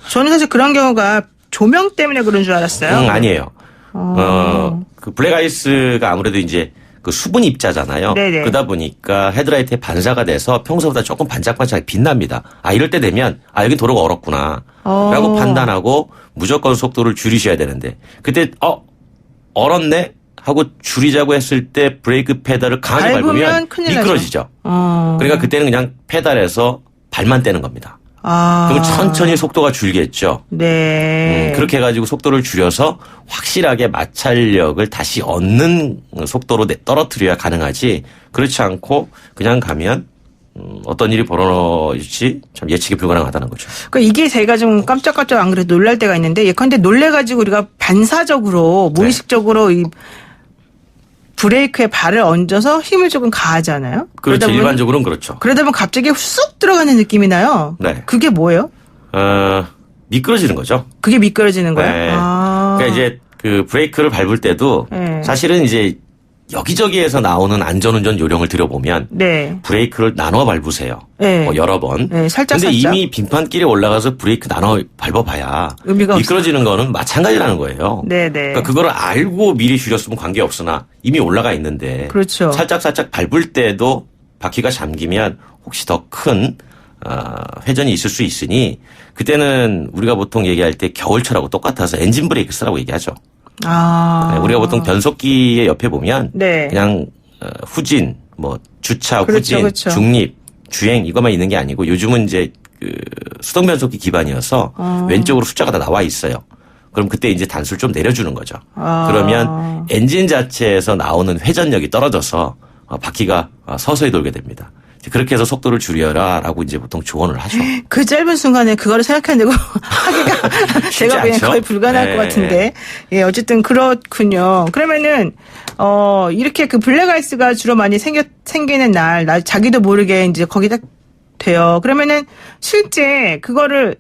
저는 사실 그런 경우가 조명 때문에 그런 줄 알았어요. 아니에요. 그 블랙아이스가 아무래도 이제 그 수분 입자잖아요. 네네. 그러다 보니까 헤드라이트에 반사가 돼서 평소보다 조금 반짝반짝 빛납니다. 아, 이럴 때 되면 여기 도로가 얼었구나. 라고 판단하고 무조건 속도를 줄이셔야 되는데 그때 얼었네 하고 줄이자고 했을 때 브레이크 페달을 강하게 밟으면 큰일 미끄러지죠. 그러니까 그때는 그냥 페달에서 발만 떼는 겁니다. 그러면 천천히 속도가 줄겠죠. 네. 그렇게 해가지고 속도를 줄여서 확실하게 마찰력을 다시 얻는 속도로 떨어뜨려야 가능하지. 그렇지 않고 그냥 가면 어떤 일이 벌어질지 참 예측이 불가능하다는 거죠. 그러니까 이게 제가 좀 깜짝깜짝 안 그래도 놀랄 때가 있는데 예컨대 놀래가지고 우리가 반사적으로 무의식적으로 이 브레이크에 발을 얹어서 힘을 조금 가하잖아요. 그렇죠. 일반적으로는 그렇죠. 그러다 보면 갑자기 쑥 들어가는 느낌이 나요. 네. 그게 뭐예요? 미끄러지는 거죠. 그게 미끄러지는 거예요? 네. 아. 그러니까 이제 그 브레이크를 밟을 때도 네. 사실은 이제 여기저기에서 나오는 안전운전 요령을 들여보면 네. 브레이크를 나눠 밟으세요. 네. 여러 번. 네, 살짝. 근데 이미 빙판길에 올라가서 브레이크 나눠 밟아봐야 의미가 미끄러지는 거는 마찬가지라는 거예요. 네네. 그러니까 그걸 알고 미리 줄였으면 관계없으나 이미 올라가 있는데 그렇죠. 살짝 밟을 때도 바퀴가 잠기면 혹시 더 큰 회전이 있을 수 있으니 그때는 우리가 보통 얘기할 때 겨울철하고 똑같아서 엔진 브레이크 쓰라고 얘기하죠. 아. 네, 우리가 보통 변속기의 옆에 보면 네. 그냥 후진, 뭐 주차, 그렇죠, 후진, 그렇죠. 중립, 주행 이것만 있는 게 아니고 요즘은 이제 그 수동 변속기 기반이어서 왼쪽으로 숫자가 다 나와 있어요. 그럼 그때 이제 단수를 좀 내려주는 거죠. 그러면 엔진 자체에서 나오는 회전력이 떨어져서 바퀴가 서서히 돌게 됩니다. 그렇게 해서 속도를 줄여라라고 이제 보통 조언을 하죠. 그 짧은 순간에 그거를 생각해내고 하기가 제가 보기엔 않죠? 거의 불가능할 네. 것 같은데. 예, 어쨌든 그렇군요. 그러면은, 이렇게 그 블랙아이스가 주로 많이 생기는 날, 자기도 모르게 이제 거기 딱 돼요. 그러면은 실제 그거를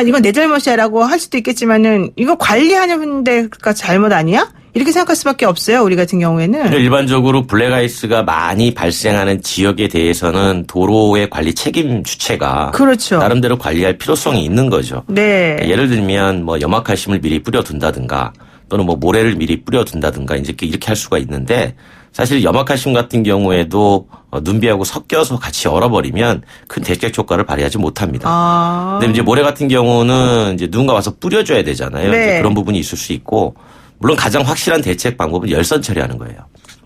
이건 내 잘못이야라고 할 수도 있겠지만은 이거 관리하는 데가 잘못 아니야? 이렇게 생각할 수밖에 없어요. 우리 같은 경우에는. 일반적으로 블랙아이스가 많이 발생하는 지역에 대해서는 도로의 관리 책임 주체가 그렇죠. 나름대로 관리할 필요성이 있는 거죠. 네. 예를 들면 뭐 염화칼슘을 미리 뿌려둔다든가 또는 뭐 모래를 미리 뿌려둔다든가 이제 이렇게 할 수가 있는데 사실 염화칼슘 같은 경우에도 눈비하고 섞여서 같이 얼어버리면 큰 대책 효과를 발휘하지 못합니다. 근데 이제 모래 같은 경우는 이제 누군가 와서 뿌려줘야 되잖아요. 네. 이제 그런 부분이 있을 수 있고 물론 가장 확실한 대책 방법은 열선 처리하는 거예요.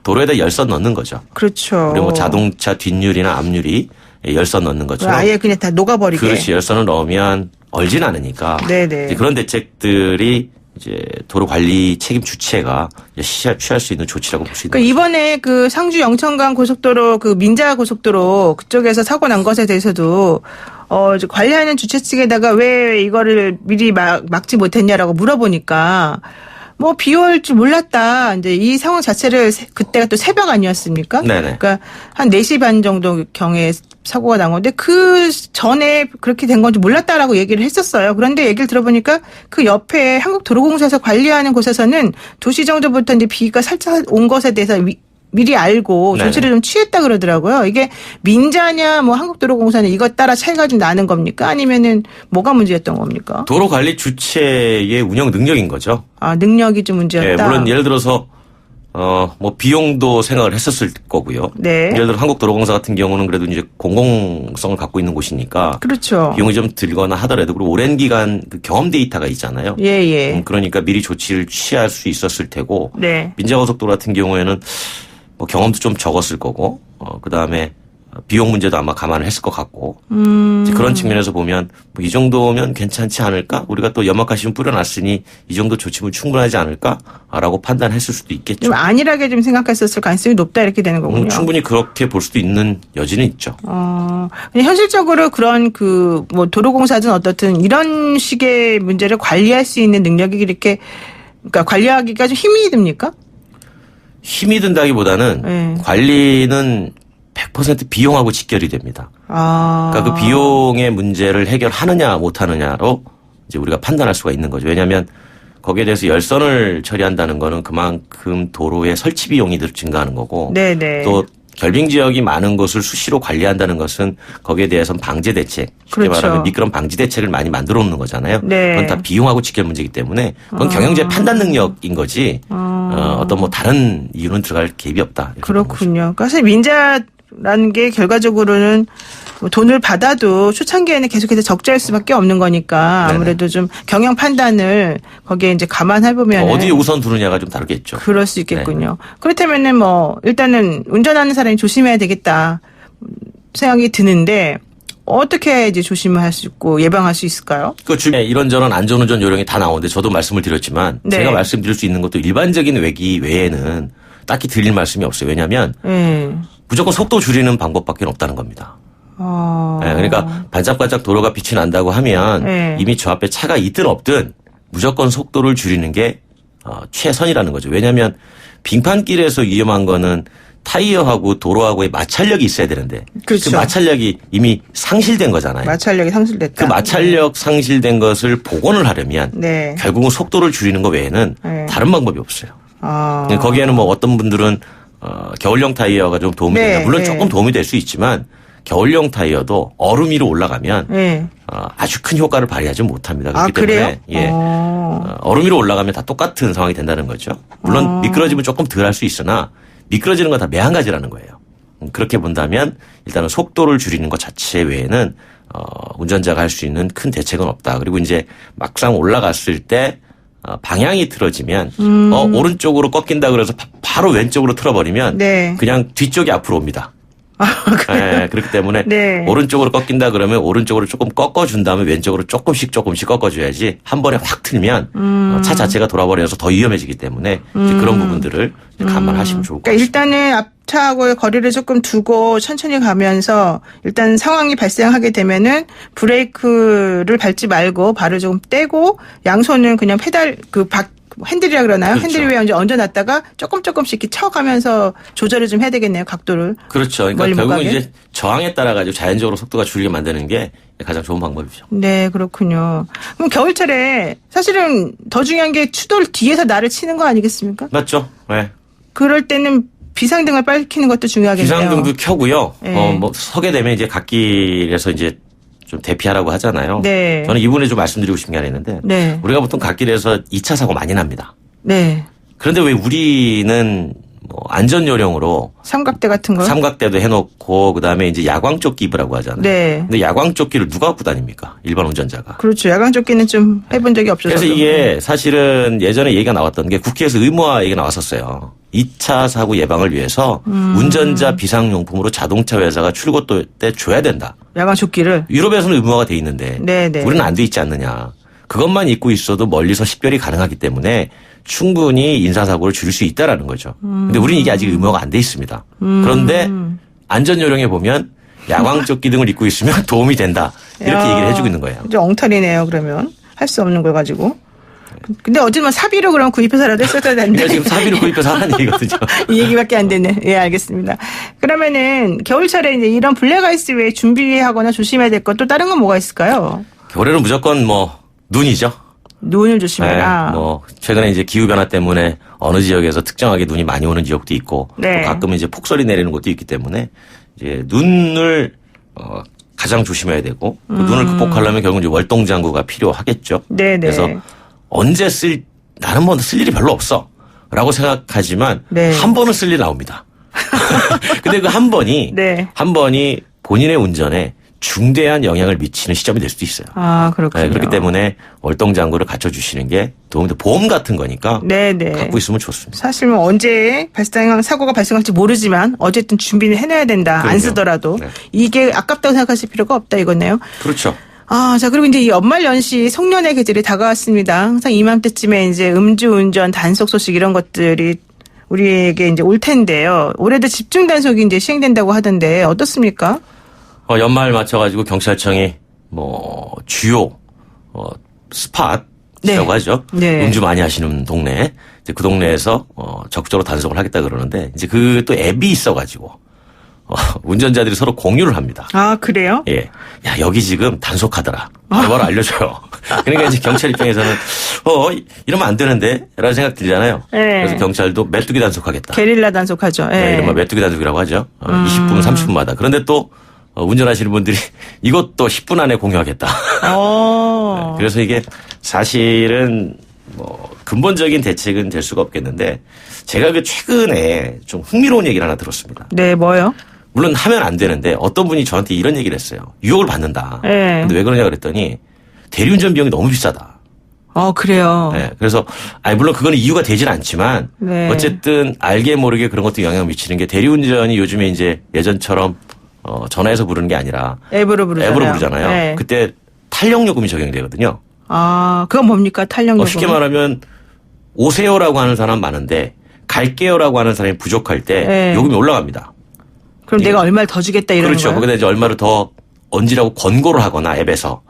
도로에다 열선 넣는 거죠. 그렇죠. 그리고 뭐 자동차 뒷유리나 앞유리 열선 넣는 것처럼 아예 그냥 다 녹아버리게. 그렇지. 열선을 넣으면 얼진 않으니까. 네네. 이제 그런 대책들이 이제 도로 관리 책임 주체가 취할 수 있는 조치라고 볼 수 있는 그러니까 이번에 그 상주 영천간 고속도로 그 민자 고속도로 그쪽에서 사고 난 것에 대해서도 이제 관리하는 주체 측에다가 왜 이거를 미리 막지 못했냐라고 물어보니까 뭐 비 올 줄 몰랐다. 이제 이 상황 자체를 그때가 또 새벽 아니었습니까? 네네. 그러니까 한 4시 반 정도 경에 사고가 난 건데 그 전에 그렇게 된 건지 몰랐다라고 얘기를 했었어요. 그런데 얘기를 들어보니까 그 옆에 한국도로공사에서 관리하는 곳에서는 2시 정도부터 이제 비가 살짝 온 것에 대해서 미리 알고 조치를 좀 취했다 그러더라고요. 이게 민자냐 뭐 한국도로공사냐 이것 따라 차이가 좀 나는 겁니까? 아니면은 뭐가 문제였던 겁니까? 도로 관리 주체의 운영 능력인 거죠. 능력이 좀 문제였다. 예, 물론 예를 들어서 뭐 비용도 생각을 했었을 거고요. 네. 예를 들어 한국도로공사 같은 경우는 그래도 이제 공공성을 갖고 있는 곳이니까 그렇죠. 비용이 좀 들거나 하더라도 그리고 오랜 기간 그 경험 데이터가 있잖아요. 예. 그러니까 미리 조치를 취할 수 있었을 테고 네. 민자고속도로 같은 경우에는 뭐 경험도 좀 적었을 거고 그다음에 비용 문제도 아마 감안을 했을 것 같고 이제 그런 측면에서 보면 뭐 이 정도면 괜찮지 않을까? 우리가 또 연막가시면 뿌려놨으니 이 정도 조치면 충분하지 않을까라고 판단했을 수도 있겠죠. 좀 안일하게 좀 생각했었을 가능성이 높다 이렇게 되는 거군요. 충분히 그렇게 볼 수도 있는 여지는 있죠. 근데 현실적으로 그런 뭐 도로공사든 어떻든 이런 식의 문제를 관리할 수 있는 능력이 이렇게 그러니까 관리하기가 좀 힘이 듭니까? 힘이 든다기보다는 네. 관리는 100% 비용하고 직결이 됩니다. 그러니까 그 비용의 문제를 해결하느냐 못하느냐로 이제 우리가 판단할 수가 있는 거죠. 왜냐하면 거기에 대해서 열선을 처리한다는 거는 그만큼 도로의 설치 비용이 증가하는 거고 네네. 또 결빙 지역이 많은 곳을 수시로 관리한다는 것은 거기에 대해서는 방제 대책, 쉽게 그렇죠. 말하면 미끄럼 방지 대책을 많이 만들어 놓는 거잖아요. 네. 그건 다 비용하고 직결 문제이기 때문에 그건 경영자의 판단 능력인 거지 어떤 뭐 다른 이유는 들어갈 갭이 없다. 그렇군요. 그러니까 사실 민자라는 게 결과적으로는 뭐 돈을 받아도 초창기에는 계속해서 적자일 수밖에 없는 거니까 아무래도 좀 경영 판단을 거기에 이제 감안해 보면 어디에 우선 두느냐가 좀 다르겠죠. 그럴 수 있겠군요. 그렇다면은 뭐 일단은 운전하는 사람이 조심해야 되겠다 생각이 드는데 어떻게 이제 조심을 할 수 있고 예방할 수 있을까요? 그 주변에 이런저런 안전운전 요령이 다 나오는데 저도 말씀을 드렸지만 네. 제가 말씀드릴 수 있는 것도 일반적인 외기 외에는 딱히 드릴 말씀이 없어요. 왜냐하면 무조건 속도 줄이는 방법밖에 없다는 겁니다. 네, 그러니까 반짝반짝 도로가 빛이 난다고 하면 이미 저 앞에 차가 있든 없든 무조건 속도를 줄이는 게 최선이라는 거죠. 왜냐하면 빙판길에서 위험한 거는 타이어하고 도로하고의 마찰력이 있어야 되는데 그렇죠. 그 마찰력이 이미 상실된 거잖아요. 마찰력이 상실됐다. 그 마찰력 상실된 것을 복원을 하려면 결국은 속도를 줄이는 것 외에는 다른 방법이 없어요. 거기에는 뭐 어떤 분들은 겨울용 타이어가 좀 도움이 된다. 물론 조금 도움이 될 수 있지만 겨울용 타이어도 얼음 위로 올라가면 아주 큰 효과를 발휘하지 못합니다. 그렇기 때문에 예. 얼음 위로 올라가면 다 똑같은 상황이 된다는 거죠. 물론 미끄러지면 조금 덜 할 수 있으나 미끄러지는 건 다 매한가지라는 거예요. 그렇게 본다면 일단은 속도를 줄이는 것 자체 외에는 운전자가 할 수 있는 큰 대책은 없다. 그리고 이제 막상 올라갔을 때 방향이 틀어지면 오른쪽으로 꺾인다 그래서 바로 왼쪽으로 틀어버리면 그냥 뒤쪽이 앞으로 옵니다. 네, 그렇기 때문에 오른쪽으로 꺾인다 그러면 오른쪽으로 조금 꺾어준 다음에 왼쪽으로 조금씩 꺾어줘야지 한 번에 확 틀면 차 자체가 돌아버려서 더 위험해지기 때문에 이제 그런 부분들을 감안하시면 좋을 것 같습니다. 일단은 앞차하고의 거리를 조금 두고 천천히 가면서 일단 상황이 발생하게 되면은 브레이크를 밟지 말고 발을 조금 떼고 양손은 그냥 페달 핸들이라 그러나요? 그렇죠. 핸들 위에 이제 얹어놨다가 조금씩 이렇게 쳐가면서 조절을 좀 해야 되겠네요. 각도를. 그렇죠. 그러니까 결국은 이제 저항에 따라 가지고 자연적으로 속도가 줄게 만드는 게 가장 좋은 방법이죠. 네, 그렇군요. 그럼 겨울철에 사실은 더 중요한 게 추돌 뒤에서 나를 치는 거 아니겠습니까? 맞죠. 네. 그럴 때는 비상등을 밝히는 것도 중요하겠네요. 비상등도 켜고요. 네. 뭐 서게 되면 이제 갓길에서 이제 좀 대피하라고 하잖아요. 네. 저는 이분에 좀 말씀드리고 싶은 게 하나 있는데 우리가 보통 갓길에서 2차 사고 많이 납니다. 네. 그런데 왜 우리는 뭐 안전 요령으로 삼각대 같은 거 삼각대도 해놓고 그다음에 이제 야광조끼 입으라고 하잖아요. 네. 근데 야광조끼를 누가 갖고 다닙니까? 일반 운전자가. 그렇죠. 야광조끼는 좀 해본 적이 없어서. 그래서 이게 사실은 예전에 얘기가 나왔던 게 국회에서 의무화 얘기가 나왔었어요. 2차 사고 예방을 위해서 운전자 비상용품으로 자동차 회사가 출고 때 줘야 된다. 야광조끼를. 유럽에서는 의무화가 돼 있는데 네네. 우리는 안 돼 있지 않느냐. 그것만 입고 있어도 멀리서 식별이 가능하기 때문에 충분히 인사사고를 줄일 수 있다라는 거죠. 근데 우리는 이게 아직 의무화가 안 돼 있습니다. 그런데 안전요령에 보면 야광조끼 등을 입고 있으면 도움이 된다. 이렇게 얘기를 해주고 있는 거예요. 좀 엉터리네요. 그러면 할 수 없는 걸 가지고. 근데 어쩌면 사비로 그럼 구입해서라도 했어야 되는데. 지금 사비로 구입해서 하는 얘기거든요. 이 얘기밖에 안 되네. 예, 알겠습니다. 그러면은 겨울철에 이제 이런 블랙아이스 외에 준비하거나 조심해야 될 것 또 다른 건 뭐가 있을까요? 겨울에는 무조건 뭐 눈이죠. 눈을 조심해라. 네, 뭐 최근에 이제 기후 변화 때문에 어느 지역에서 특정하게 눈이 많이 오는 지역도 있고 또 가끔은 이제 폭설이 내리는 곳도 있기 때문에 이제 눈을 가장 조심해야 되고 그 눈을 극복하려면 결국 이제 월동 장구가 필요하겠죠. 네네. 그래서 언제 나는 뭐 쓸 일이 별로 없어라고 생각하지만 한 번은 쓸 일 나옵니다. 근데 그 한 번이 본인의 운전에 중대한 영향을 미치는 시점이 될 수도 있어요. 아, 그렇군요. 네, 그렇기 때문에 월동장구를 갖춰주시는 게 도움이 돼. 보험 같은 거니까 네네. 갖고 있으면 좋습니다. 사실 뭐 언제 사고가 발생할지 모르지만 어쨌든 준비는 해놔야 된다. 그럼요. 안 쓰더라도. 네. 이게 아깝다고 생각하실 필요가 없다 이거네요. 그렇죠. 아, 자, 그리고 이제 이 연말연시 송년회 계절이 다가왔습니다. 항상 이맘때쯤에 이제 음주운전 단속 소식 이런 것들이 우리에게 이제 올 텐데요. 올해도 집중 단속이 이제 시행된다고 하던데 어떻습니까? 연말 맞춰가지고 경찰청이 주요 스팟이라고 네. 하죠. 네. 음주 많이 하시는 동네. 이제 그 동네에서 적극적으로 단속을 하겠다 그러는데 이제 그 또 앱이 있어가지고 운전자들이 서로 공유를 합니다. 아, 그래요? 예. 야, 여기 지금 단속하더라. 바로 알려줘요. 그러니까 이제 경찰 입장에서는, 이러면 안 되는데? 라는 생각 들잖아요. 네. 그래서 경찰도 메뚜기 단속하겠다. 게릴라 단속하죠. 예. 네, 이른바 메뚜기 단속이라고 하죠. 20분, 30분마다. 그런데 또, 운전하시는 분들이 이것도 10분 안에 공유하겠다. 네, 그래서 이게 사실은 근본적인 대책은 될 수가 없겠는데 제가 최근에 좀 흥미로운 얘기를 하나 들었습니다. 네, 뭐요? 물론 하면 안 되는데 어떤 분이 저한테 이런 얘기를 했어요. 유혹을 받는다. 네. 근데 왜 그러냐 그랬더니 대리운전 비용이 너무 비싸다. 그래요. 네. 그래서 물론 그거는 이유가 되진 않지만 네. 어쨌든 알게 모르게 그런 것도 영향을 미치는 게 대리운전이 요즘에 이제 예전처럼 전화해서 부르는 게 아니라 앱으로 부르잖아요. 네. 그때 탄력요금이 적용되거든요. 아, 그건 뭡니까? 탄력요금. 쉽게 말하면 오세요라고 하는 사람 많은데 갈게요라고 하는 사람이 부족할 때 네. 요금이 올라갑니다. 그럼 내가 얼마를 더 주겠다 이런 그렇죠. 거예요? 거기다 이제 얼마를 더 얹으라고 권고를 하거나 앱에서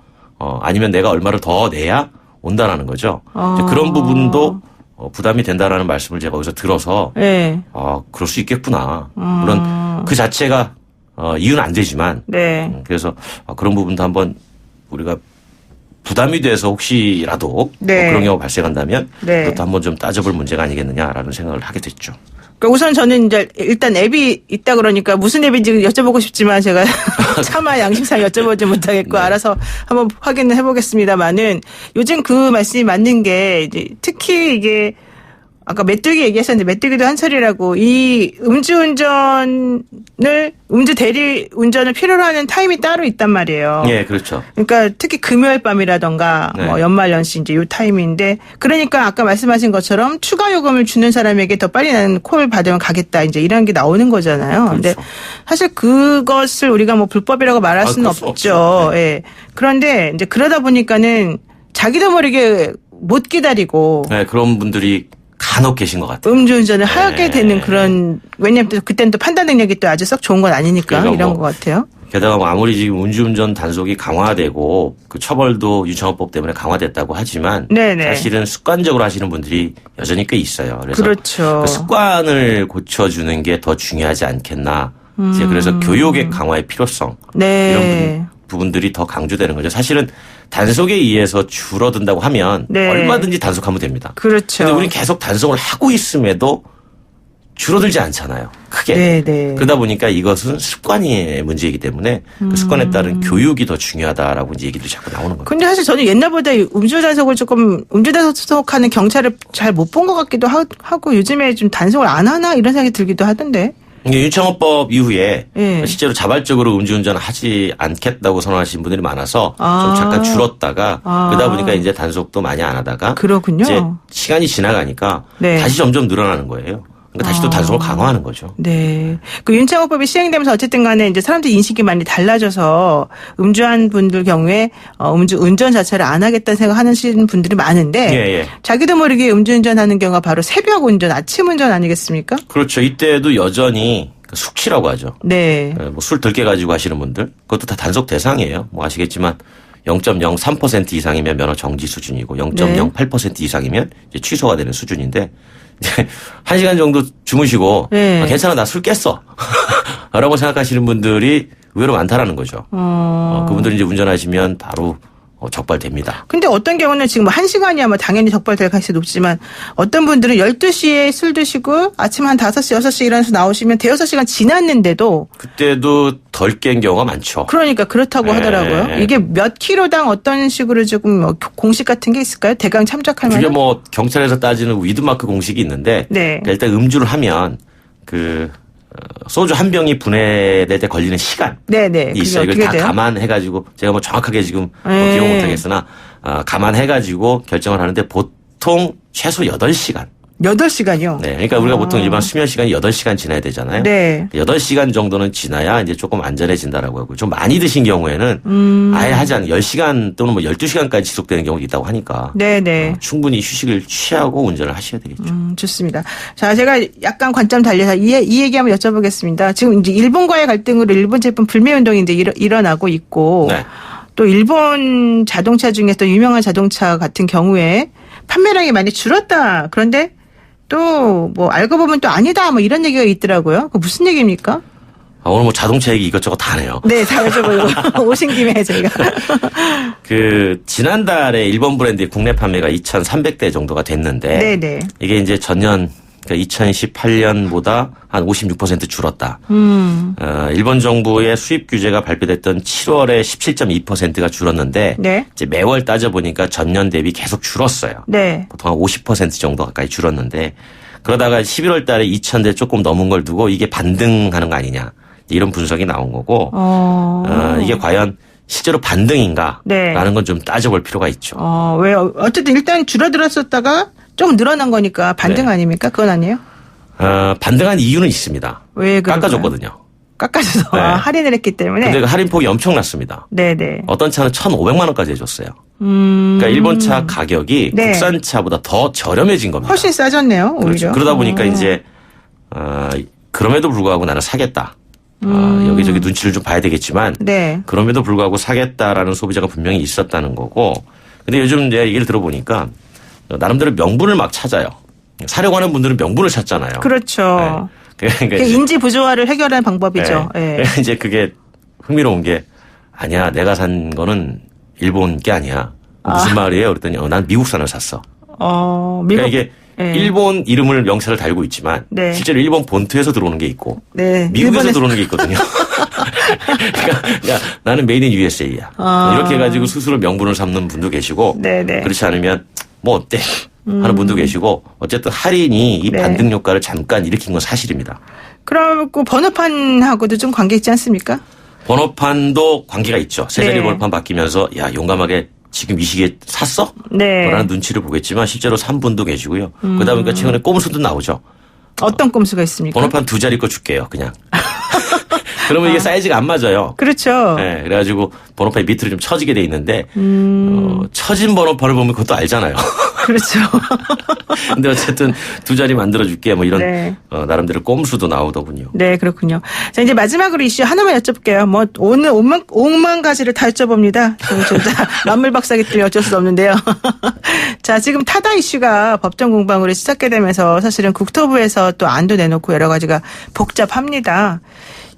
아니면 내가 얼마를 더 내야 온다라는 거죠. 이제 그런 부분도 부담이 된다라는 말씀을 제가 여기서 들어서 네. 그럴 수 있겠구나. 물론 그 자체가 이유는 안 되지만 네. 그래서 그런 부분도 한번 우리가 부담이 돼서 혹시라도 네. 그런 경우가 발생한다면 네. 그것도 한번 좀 따져볼 문제가 아니겠느냐라는 생각을 하게 됐죠. 그러니까 우선 저는 이제 일단 앱이 있다 그러니까 무슨 앱인지 여쭤보고 싶지만 제가 차마 양심상 여쭤보지 못하겠고 네. 알아서 한번 확인을 해보겠습니다만은 요즘 그 말씀이 맞는 게 이제 특히 이게 아까 메뚜기 얘기하셨는데 메뚜기도 한철이라고 이 음주 대리 운전을 필요로 하는 타임이 따로 있단 말이에요. 예, 그렇죠. 그러니까 특히 금요일 밤이라던가 네. 연말연시 이제 요 타임인데 그러니까 아까 말씀하신 것처럼 추가 요금을 주는 사람에게 더 빨리 나는 콜 받으면 가겠다 이제 이런 게 나오는 거잖아요. 근데 그렇죠. 사실 그것을 우리가 불법이라고 말할 수는 그럴 수 없죠. 없죠. 네. 예. 그런데 이제 그러다 보니까는 자기도 모르게 못 기다리고 네, 그런 분들이 간혹 계신 것 같아요. 음주운전을 하게 네. 되는 그런 왜냐하면 또 그때는 또 판단 능력이 또 아주 썩 좋은 건 아니니까 그러니까 이런 것 같아요. 게다가 아무리 지금 음주운전 단속이 강화되고 그 처벌도 유창호법 때문에 강화됐다고 하지만 네네. 사실은 습관적으로 하시는 분들이 여전히 꽤 있어요. 그래서 그렇죠. 그 습관을 고쳐주는 게 더 중요하지 않겠나. 이제 그래서 교육의 강화의 필요성 네. 이런 부분들이 더 강조되는 거죠. 사실은 단속에 의해서 줄어든다고 하면 네. 얼마든지 단속하면 됩니다. 그렇죠. 근데 우리는 계속 단속을 하고 있음에도 줄어들지 않잖아요. 크게. 네네. 그러다 보니까 이것은 습관의 문제이기 때문에 그 습관에 따른 교육이 더 중요하다라고 이제 얘기도 자꾸 나오는 거예요. 근데 사실 저는 옛날보다 음주단속하는 경찰을 잘 못 본 것 같기도 하고 요즘에 좀 단속을 안 하나 이런 생각이 들기도 하던데. 이게 유창호법 이후에 네. 실제로 자발적으로 음주운전 하지 않겠다고 선언하신 분들이 많아서 좀 잠깐 줄었다가 그러다 보니까 이제 단속도 많이 안 하다가 그렇군요. 이제 시간이 지나가니까 네. 다시 점점 늘어나는 거예요. 그러니까 다시 또 단속을 강화하는 거죠. 네. 그 윤창호법이 시행되면서 어쨌든 간에 이제 사람들 인식이 많이 달라져서 음주한 분들 경우에 운전 자체를 안 하겠다는 생각하시는 분들이 많은데 예. 자기도 모르게 음주운전하는 경우가 바로 새벽 운전, 아침 운전 아니겠습니까? 그렇죠. 이때도 여전히 숙취라고 하죠. 네. 술 들게 가지고 하시는 분들 그것도 다 단속 대상이에요. 아시겠지만 0.03% 이상이면 면허 정지 수준이고 0.08% 이상이면 이제 취소가 되는 수준인데 1시간 정도 주무시고 네. 괜찮아 나 술 깼어 라고 생각하시는 분들이 의외로 많다라는 거죠. 그분들이 이제 운전하시면 바로 적발됩니다. 근데 어떤 경우는 지금 1시간이야 당연히 적발될 가능성이 높지만 어떤 분들은 12시에 술 드시고 아침 한 5시, 6시 일어나서 나오시면 대여섯 시간 지났는데도 그때도 덜 깬 경우가 많죠. 그러니까 그렇다고 네. 하더라고요. 이게 몇 킬로당 어떤 식으로 조금 공식 같은 게 있을까요? 대강 참작할 그게 만한? 경찰에서 따지는 위드마크 공식이 있는데 네. 일단 음주를 하면 소주 한 병이 분해될 때 걸리는 시간이 네네. 있어요. 이걸 어떻게 다 돼요? 감안해가지고 제가 뭐 정확하게 지금 네. 기억 못하겠으나 감안해가지고 결정을 하는데 보통 최소 8시간. 8시간이요? 네. 그러니까 우리가 보통 일반 수면 시간이 8시간 지나야 되잖아요. 네. 8시간 정도는 지나야 이제 조금 안전해진다라고 하고 좀 많이 드신 경우에는 아예 하지 않은 10시간 또는 뭐 12시간까지 지속되는 경우도 있다고 하니까 네네. 충분히 휴식을 취하고 운전을 하셔야 되겠죠. 좋습니다. 자, 제가 약간 관점 달려서 이 얘기 한번 여쭤보겠습니다. 지금 이제 일본과의 갈등으로 일본 제품 불매 운동이 이제 일어나고 있고 네. 또 일본 자동차 중에 또 유명한 자동차 같은 경우에 판매량이 많이 줄었다. 그런데 또 뭐 알고 보면 또 아니다. 뭐 이런 얘기가 있더라고요. 그 무슨 얘기입니까? 오늘 뭐 자동차 얘기 이것저것 다 하네요. 네, 다 여쭤보려고 오신 김에 저희가. 지난달에 일본 브랜드의 국내 판매가 2,300대 정도가 됐는데. 네네. 이게 이제 전년, 그러니까 2018년보다 한 56% 줄었다. 일본 정부의 수입 규제가 발표됐던 7월에 17.2%가 줄었는데. 네. 이제 매월 따져보니까 전년 대비 계속 줄었어요. 네. 보통 한 50% 정도 가까이 줄었는데. 그러다가 11월 달에 2,000대 조금 넘은 걸 두고 이게 반등하는 거 아니냐. 이런 분석이 나온 거고. 이게 과연 실제로 반등인가? 네. 라는 건 좀 따져볼 필요가 있죠. 왜 어쨌든 일단 줄어들었었다가 좀 늘어난 거니까 반등 네. 아닙니까? 그건 아니에요? 반등한 이유는 있습니다. 왜 그럴까요? 깎아줬거든요. 깎아줘서 네. 할인을 했기 때문에. 근데 그 할인폭이 엄청났습니다. 네네. 어떤 차는 1,500만 원까지 해줬어요. 그러니까 일본 차 가격이 네. 국산 차보다 더 저렴해진 겁니다. 훨씬 싸졌네요, 오히려. 그렇죠. 그러다 보니까 이제 그럼에도 불구하고 나는 사겠다. 여기저기 눈치를 좀 봐야 되겠지만 네. 그럼에도 불구하고 사겠다라는 소비자가 분명히 있었다는 거고. 근데 요즘 내 얘기를 들어보니까 나름대로 명분을 막 찾아요. 사려고 하는 분들은 명분을 찾잖아요. 그렇죠. 네. 그러니까 그게 이제 인지 부조화를 해결하는 방법이죠. 네. 예. 이제 그게 흥미로운 게 아니야. 내가 산 거는 일본 게 아니야. 무슨 말이에요? 그랬더니 난 미국산을 샀어. 미국. 그러니까 이게 예. 일본 이름을 명찰을 달고 있지만 네. 실제로 일본 본토에서 들어오는 게 있고 네. 미국에서 일본에서- 들어오는 게 있거든요. 그러니까 야, 나는 메이드 인 USA야. 이렇게 해가지고 스스로 명분을 삼는 분도 계시고 네네. 그렇지 않으면 뭐 어때 하는 분도 계시고 어쨌든 할인이 이 네. 반등 효과를 잠깐 일으킨 건 사실입니다. 그럼 그 번호판하고도 좀 관계 있지 않습니까? 번호판도 관계가 있죠. 세 자리 네. 번호판 바뀌면서 야 용감하게 지금 이 시기에 샀어? 네. 라는 눈치를 보겠지만 실제로 산 분도 계시고요. 그러다 보니까 최근에 꼼수도 나오죠. 어떤 꼼수가 있습니까? 번호판 2자리 거 줄게요. 그냥. 그러면 이게 사이즈가 안 맞아요. 그렇죠. 네, 그래가지고 번호판이 밑으로 좀 처지게 돼 있는데 처진 번호판을 보면 그것도 알잖아요. 그렇죠. 근데 어쨌든 2자리 만들어줄게 뭐 이런 네. 나름대로 꼼수도 나오더군요. 네, 그렇군요. 자, 이제 마지막으로 이슈 하나만 여쭤볼게요. 뭐, 오늘 5만 가지를 다 여쭤봅니다. 진짜 만물박사기 때문에 어쩔 수 없는데요. 자, 지금 타다 이슈가 법정 공방으로 시작게 되면서 사실은 국토부에서 또 안도 내놓고 여러 가지가 복잡합니다.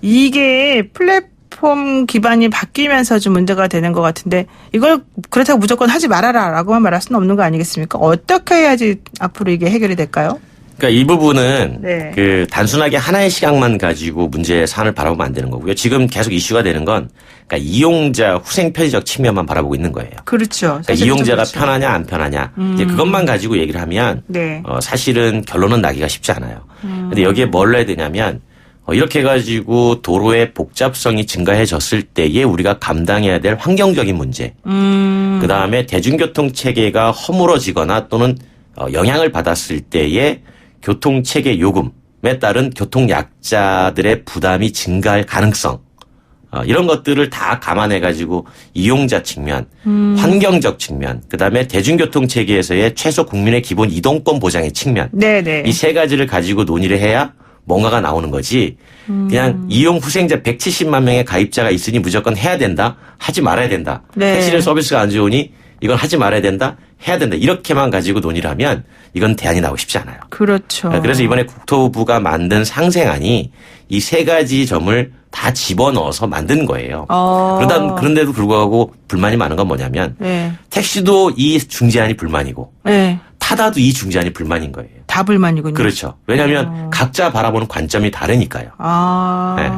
이게 플랫폼 기반이 바뀌면서 좀 문제가 되는 것 같은데 이걸 그렇다고 무조건 하지 말아라라고만 말할 수는 없는 거 아니겠습니까? 어떻게 해야지 앞으로 이게 해결이 될까요? 그러니까 이 부분은 네. 단순하게 하나의 시각만 가지고 문제 사안을 바라보면 안 되는 거고요. 지금 계속 이슈가 되는 건 그러니까 이용자 후생 편의적 측면만 바라보고 있는 거예요. 그렇죠. 그러니까 사실은 좀 이용자가 그렇죠. 편하냐 안 편하냐 이제 그것만 가지고 얘기를 하면 네. 사실은 결론은 나기가 쉽지 않아요. 근데 여기에 뭘 해야 되냐면 이렇게 해가지고 도로의 복잡성이 증가해졌을 때에 우리가 감당해야 될 환경적인 문제, 그 다음에 대중교통 체계가 허물어지거나 또는 영향을 받았을 때에 교통 체계 요금에 따른 교통 약자들의 부담이 증가할 가능성, 이런 것들을 다 감안해가지고 이용자 측면, 환경적 측면, 그 다음에 대중교통 체계에서의 최소 국민의 기본 이동권 보장의 측면, 네네. 이 세 가지를 가지고 논의를 해야 뭔가가 나오는 거지. 그냥 이용 후생자 170만 명의 가입자가 있으니 무조건 해야 된다. 하지 말아야 된다. 네. 택시는 서비스가 안 좋으니 이건 하지 말아야 된다. 해야 된다. 이렇게만 가지고 논의를 하면 이건 대안이 나오기 쉽지 않아요. 그렇죠. 그래서 이번에 국토부가 만든 상생안이 이 세 가지 점을 다 집어넣어서 만든 거예요. 그런데도 불구하고 불만이 많은 건 뭐냐면 네. 택시도 이 중재안이 불만이고 네. 타다도 이 중재안이 불만인 거예요. 다 불만이군요. 그렇죠. 왜냐하면 각자 바라보는 관점이 다르니까요. 네.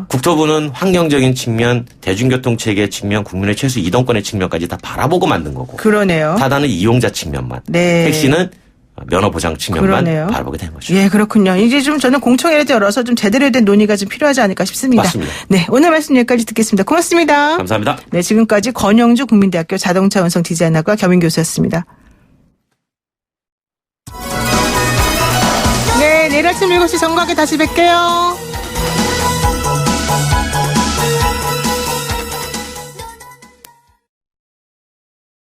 국토부는 환경적인 측면, 대중교통 체계 측면, 국민의 최소 이동권의 측면까지 다 바라보고 만든 거고. 그러네요. 타다는 이용자 측면만. 네. 택시는 면허 보장 측면만 그러네요. 바라보게 된 거죠. 예, 그렇군요. 이제 좀 저는 공청회를 열어서 좀 제대로 된 논의가 좀 필요하지 않을까 싶습니다. 맞습니다. 네, 오늘 말씀 여기까지 듣겠습니다. 고맙습니다. 감사합니다. 네, 지금까지 권영주 국민대학교 자동차 운송 디자인학과 겸임 교수였습니다. 네, 내일 아침 7시 정각에 다시 뵐게요.